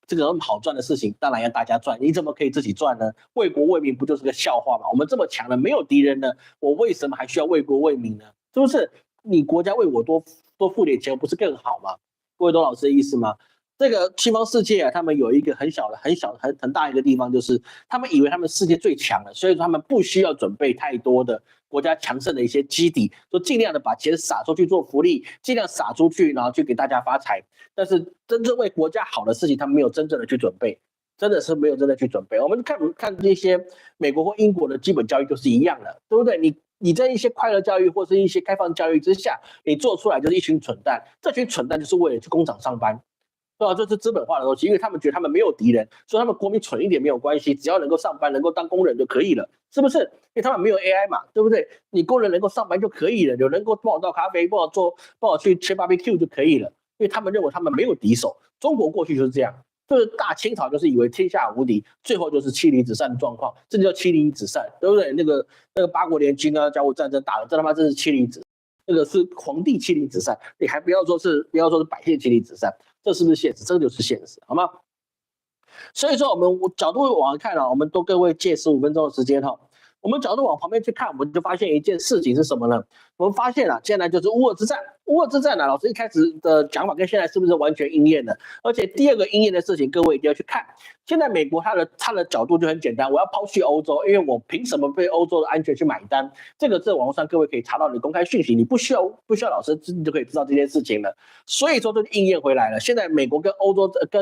这个那么好赚的事情，当然要大家赚，你怎么可以自己赚呢？为国为民不就是个笑话吗？我们这么强了，没有敌人呢，我为什么还需要为国为民呢？是不是？你国家为我多付点钱，不是更好吗？各位懂老师的意思吗？这个西方世界啊，他们有一个很大一个地方，就是他们以为他们世界最强了，所以说他们不需要准备太多的国家强盛的一些基底，就尽量的把钱撒出去做福利，尽量撒出去，然后去给大家发财。但是真正为国家好的事情，他们没有真正的去准备，真的是没有真的去准备。我们看那些美国或英国的基本教育就是一样的，对不对？你在一些快乐教育或是一些开放教育之下，你做出来就是一群蠢蛋，这群蠢蛋就是为了去工厂上班。对吧？这是资本化的东西，因为他们觉得他们没有敌人，所以他们国民蠢一点没有关系，只要能够上班，能够当工人就可以了，是不是？因为他们没有 AI 嘛，对不对？你工人能够上班就可以了，有能够帮我倒咖啡，帮我去切 barbecue 就可以了，因为他们认为他们没有敌手。中国过去就是这样，就是大清朝就是以为天下无敌，最后就是妻离子散的状况，这就叫妻离子散，对不对？那个八国联军啊，甲午战争打了，这他妈真是妻离子散。那个是皇帝妻离子散，你还不要说是百姓妻离子散，这是不是现实？这就是现实，好吗？所以说我们角度往看我们都各位借15分钟的时间我们角度往旁边去看，我们就发现一件事情是什么呢？我们发现现在就是乌俄之战。乌俄之战老师一开始的讲法跟现在是不是完全应验的？而且第二个应验的事情，各位一定要去看。现在美国它的角度就很简单，我要抛弃欧洲，因为我凭什么被欧洲的安全去买单？这个在网络上各位可以查到你公开讯息，你不需要老师你就可以知道这件事情了。所以说就应验回来了。现在美国跟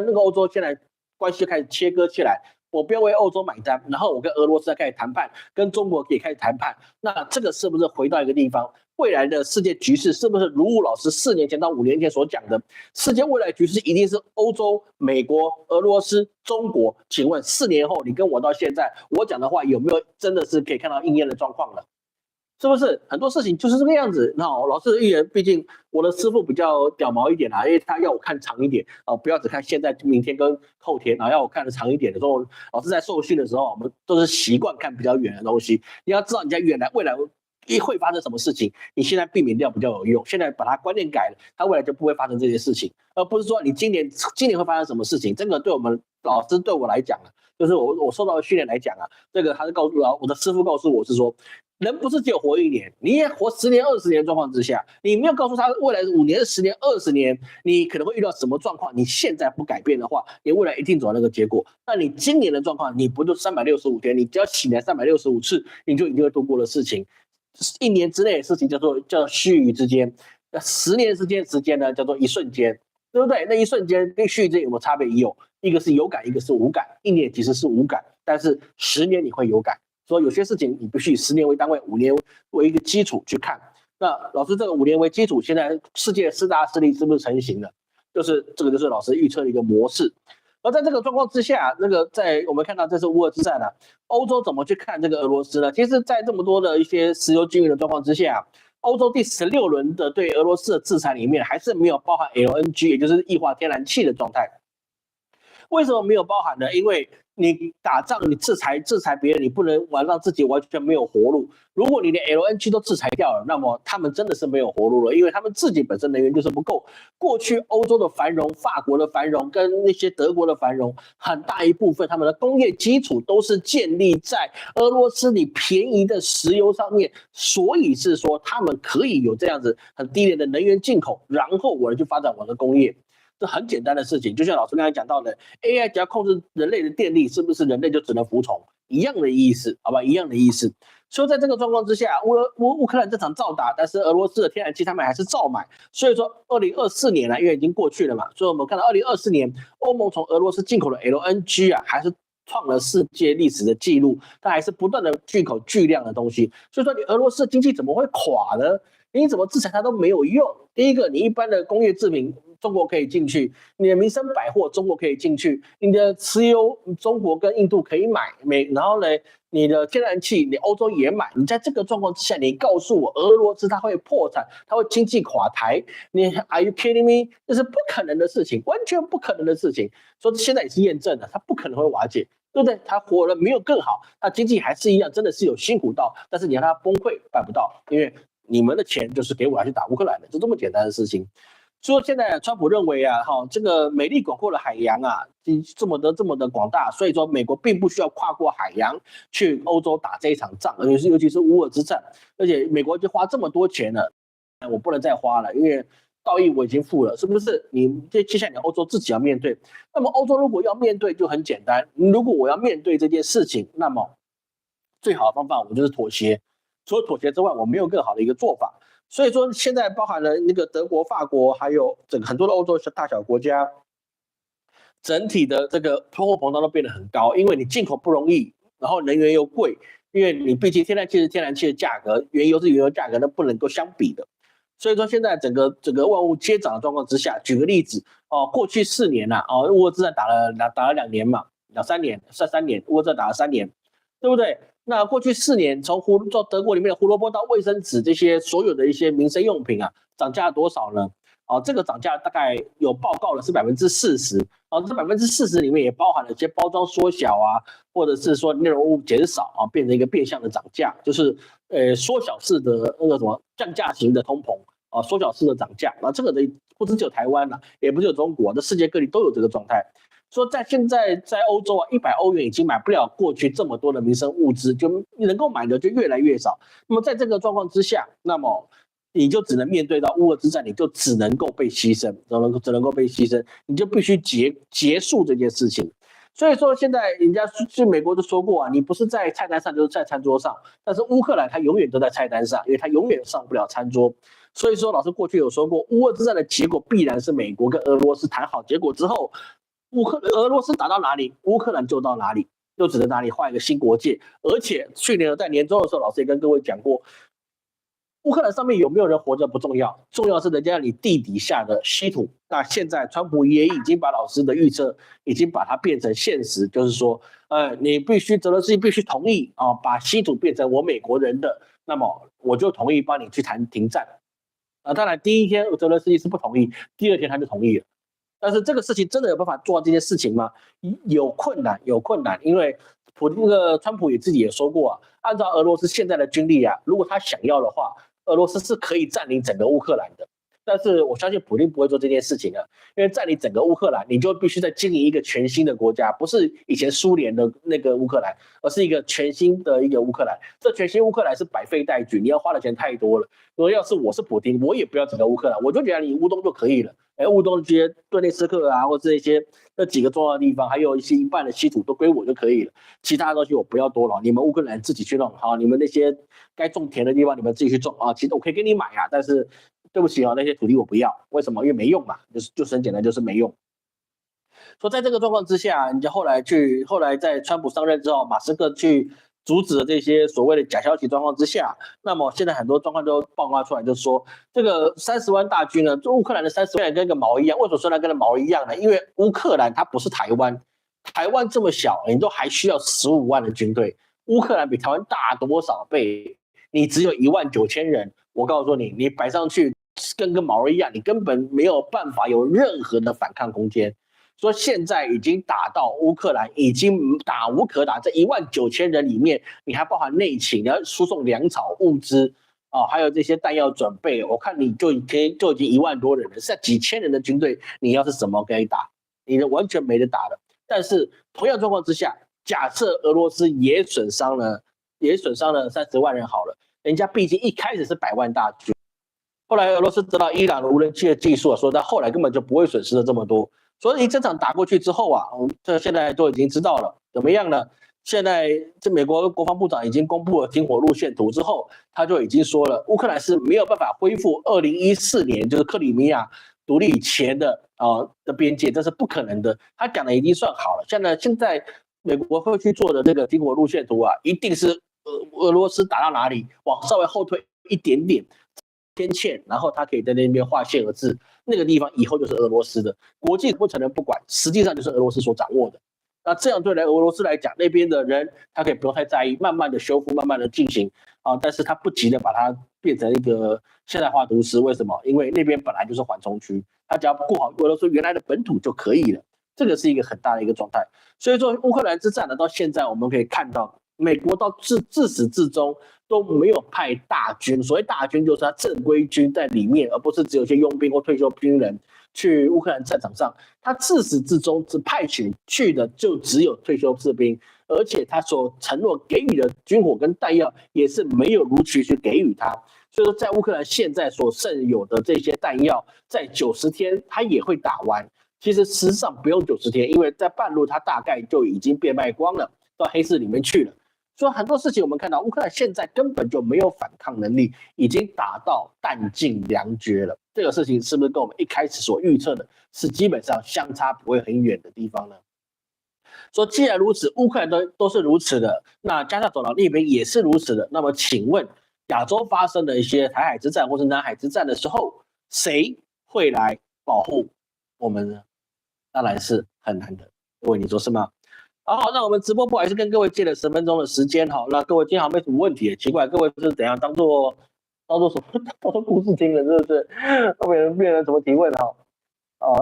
那个欧洲现在关系就开始切割起来。我不要为欧洲买单，然后我跟俄罗斯再开始谈判，跟中国也开始谈判。那这个是不是回到一个地方？未来的世界局势是不是如吴老师4年前到5年前所讲的，世界未来局势一定是欧洲、美国、俄罗斯、中国？请问4年后你跟我到现在，我讲的话有没有真的是可以看到应验的状况了？是不是很多事情就是这个样子？那老师的预言，毕竟我的师傅比较屌毛一点啦，因为他要我看长一点啊，不要只看现在、明天跟后天啊，要我看的长一点的时候，老师在受训的时候，我们都是习惯看比较远的东西。你要知道你在未来会发生什么事情，你现在避免掉比较有用。现在把它观念改了，它未来就不会发生这些事情，而不是说你今年会发生什么事情。这个对我们老师对我来讲啊，就是我受到的训练来讲啊，这个他是告诉我的师傅告诉我是说。人不是只有活1年，你也活10年、20年的状况之下，你没有告诉他未来5年、10年、20年，你可能会遇到什么状况？你现在不改变的话，你未来一定走到那个结果。那你今年的状况，你不就365天？你只要醒来365次，你就一定会度过的事情。1年之内的事情叫须臾之间，10年时间呢叫做一瞬间，对不对？那一瞬间跟须臾之间有没有差别？有，一个是有感，一个是无感。1年其实是无感，但是10年你会有感。所以有些事情你必须以10年为单位，5年为一个基础去看。那老师这个5年为基础，现在世界4大势力是不是成型了？就是这个就是老师预测的一个模式。而在这个状况之下，在我们看到这是乌俄之战啊，欧洲怎么去看这个俄罗斯呢？其实，在这么多的一些石油禁运的状况之下，欧洲第16轮的对俄罗斯的制裁里面，还是没有包含 LNG， 也就是液化天然气的状态。为什么没有包含呢？因为你打仗，你制裁别人，你不能让自己完全没有活路。如果你连 LNG 都制裁掉了，那么他们真的是没有活路了，因为他们自己本身能源就是不够。过去欧洲的繁荣、法国的繁荣跟那些德国的繁荣，很大一部分他们的工业基础都是建立在俄罗斯你便宜的石油上面，所以是说他们可以有这样子很低廉的能源进口，然后我去发展我的工业。这很简单的事情，就像老师刚才讲到的 ，AI 只要控制人类的电力，是不是人类就只能服从？一样的意思，好吧，一样的意思。所以在这个状况之下，乌克兰这场照打，但是俄罗斯的天然气他们还是照买。所以说，2024年呢，因为已经过去了嘛，所以我们看到2024年，欧盟从俄罗斯进口的 LNG 啊，还是创了世界历史的记录，它还是不断的进口巨量的东西。所以说，你俄罗斯的经济怎么会垮呢？你怎么制裁它都没有用。第一个，你一般的工业制品中国可以进去，你的民生百货中国可以进去，你的石油中国跟印度可以买，然后呢，你的天然气你欧洲也买。你在这个状况之下，你告诉我俄罗斯它会破产，它会经济垮台，你 Are you kidding me？ 这是不可能的事情，完全不可能的事情。所以现在也是验证了，它不可能会瓦解。对不对？它活了没有更好，它经济还是一样，真的是有辛苦到，但是你让它崩溃办不到，因为你们的钱就是给我来去打乌克兰的，就这么简单的事情。所以现在川普认为啊，这个美丽广阔的海洋啊，这么的广大，所以说美国并不需要跨过海洋去欧洲打这一场仗，尤其是乌俄之战，而且美国就花这么多钱了，我不能再花了，因为道义我已经付了，是不是？你接下来欧洲自己要面对，那么欧洲如果要面对就很简单，如果我要面对这件事情，那么最好的方法我就是妥协，除了妥协之外，我没有更好的一个做法。所以说现在包含了那个德国、法国，还有整个很多的欧洲大小国家，整体的这个通货膨胀都变得很高，因为你进口不容易，然后能源又贵，因为你毕竟天然气是天然气的价格，原油是原油价格，那不能够相比的。所以说现在整个万物皆涨的状况之下，举个例子过去4年啊，乌俄之战打了2年嘛，3年，算3年，乌俄之战打了3年，对不对？那过去4年，从德国里面的胡萝卜到卫生纸这些所有的一些民生用品啊，涨价了多少呢？这个涨价大概有报告的是40%，这40%里面也包含了一些包装缩小啊，或者是说内容物减少啊，变成一个变相的涨价，就是缩小式的那个什么降价型的通膨缩小式的涨价。那这个的不是只有台湾啦，也不是只有中国，这世界各地都有这个状态。说在现在在欧洲啊，100欧元已经买不了过去这么多的民生物资，就能够买的就越来越少。那么在这个状况之下，那么你就只能面对到乌俄之战，你就只能够被牺牲，只能够被牺牲，你就必须结束这件事情。所以说现在人家去美国都说过啊，你不是在菜单上就是在餐桌上，但是乌克兰它永远都在菜单上，因为它永远上不了餐桌。所以说老师过去有说过，乌俄之战的结果必然是美国跟俄罗斯谈好结果之后，俄罗斯打到哪里，乌克兰就到哪里，就只能哪里画一个新国界。而且去年在年终的时候，老师也跟各位讲过，乌克兰上面有没有人活着不重要，重要是人家你地底下的稀土。那现在川普也已经把老师的预测已经把它变成现实，就是说，你必须泽连斯基必须同意啊，把稀土变成我美国人的，那么我就同意帮你去谈停战。当然第一天泽连斯基是不同意，第二天他就同意了。但是这个事情真的有办法做到这件事情吗？有困难，有困难，因为川普也自己也说过啊，按照俄罗斯现在的军力啊，如果他想要的话，俄罗斯是可以占领整个乌克兰的。但是我相信普丁不会做这件事情啊，因为占领整个乌克兰，你就必须再经营一个全新的国家，不是以前苏联的那个乌克兰，而是一个全新的一个乌克兰。这全新乌克兰是百废待举，你要花的钱太多了。如果要是我是普丁，我也不要整个乌克兰，我就觉得你乌东就可以了。乌东这些顿涅茨克啊，或者一些那几个重要的地方，还有一半的稀土都归我就可以了，其他的东西我不要多了，你们乌克兰自己去弄好，你们那些该种田的地方你们自己去种啊。其实我可以给你买啊，但是对不起啊，那些土地我不要，为什么？因为没用嘛，就是很简单，就是没用。说在这个状况之下，你就后来在川普上任之后，马斯克去阻止了这些所谓的假消息状况之下，那么现在很多状况都爆发出来，就是说这个30万大军呢，乌克兰的30万人跟个毛一样。为什么说它跟毛一样呢？因为乌克兰它不是台湾，台湾这么小，你都还需要15万的军队，乌克兰比台湾大多少倍？你只有19000人，我告诉你，你摆上去跟个毛一样，你根本没有办法有任何的反抗空间。说现在已经打到乌克兰，已经打无可打。这19000人里面，你还包含内勤，你要输送粮草物资啊，还有这些弹药准备。我看你就已经1万多人了，剩几千人的军队，你要是怎么可以打？你完全没得打了。但是同样状况之下，假设俄罗斯也损伤了30万人好了，人家毕竟一开始是100万大军。后来俄罗斯得到伊朗的无人机的技术，说他后来根本就不会损失了这么多。所以这场打过去之后啊，这现在都已经知道了怎么样呢？现在这美国国防部长已经公布了停火路线图之后，他就已经说了，乌克兰是没有办法恢复2014年就是克里米亚独立以前的边界，这是不可能的。他讲的已经算好了。现在美国会去做的这个停火路线图啊，一定是俄罗斯打到哪里，往稍微后退一点点。天堑，然后他可以在那边划线而治，那个地方以后就是俄罗斯的，国际不承认不管，实际上就是俄罗斯所掌握的。那这样对俄罗斯来讲，那边的人他可以不用太在意，慢慢的修复，慢慢的进行啊，但是他不急的把它变成一个现代化都市。为什么？因为那边本来就是缓冲区，他只要顾好俄罗斯原来的本土就可以了。这个是一个很大的一个状态。所以说乌克兰之战呢，到现在我们可以看到，美国到自始至终都没有派大军，所谓大军就是他正规军在里面，而不是只有一些佣兵或退休军人去乌克兰战场上。他自始至终只派遣去的就只有退休士兵，而且他所承诺给予的军火跟弹药也是没有如期去给予他。所以说，在乌克兰现在所剩有的这些弹药，在90天他也会打完。其实事实上不用90天，因为在半路他大概就已经变卖光了，到黑市里面去了。所以很多事情我们看到，乌克兰现在根本就没有反抗能力，已经打到弹尽粮绝了。这个事情是不是跟我们一开始所预测的是基本上相差不会很远的地方呢？说既然如此，乌克兰都是如此的，那加沙走廊那边也是如此的，那么请问亚洲发生的一些台海之战或是南海之战的时候，谁会来保护我们呢？当然是很难的。各位，你说是吗？好，那我们直播部还是跟各位借了10分钟的时间，好，那各位今天好像没什么问题，奇怪，各位是怎样当做什么？当做故事听了，是不是？都没人什么提问哈？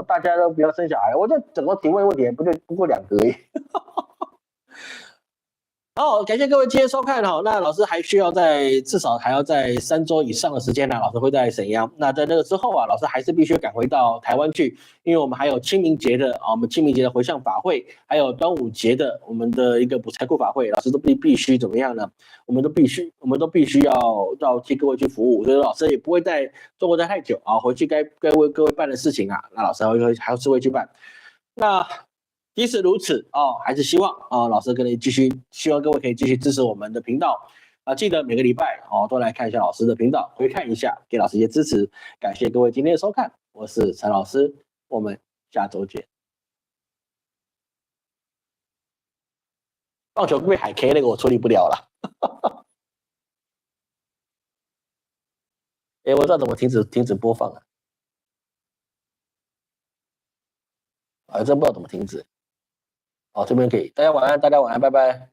大家都不要生小孩，我这整个提问问题不过2个而已。好，感谢各位今天收看哈。那老师还需要至少还要在3周以上的时间呢，老师会在沈阳。那在那个之后啊，老师还是必须赶回到台湾去，因为我们还有清明节的我们清明节的回向法会，还有端午节的我们的一个补财库法会，老师都必须怎么样呢？我们都必须要替各位去服务，所以老师也不会在中国待太久啊，回去该为各位办的事情啊，那老师还是会去办。那即使如此还是希望老师可以希望各位可以继续支持我们的频道记得每个礼拜都来看一下老师的频道，回看一下，给老师一些支持。感谢各位今天的收看，我是陈老师，我们下周见。棒球被海 K 那个我处理不了了。哎，我不知道怎么停止播放啊？真不知道怎么停止。好，这边可以，大家晚安，大家晚安，拜拜。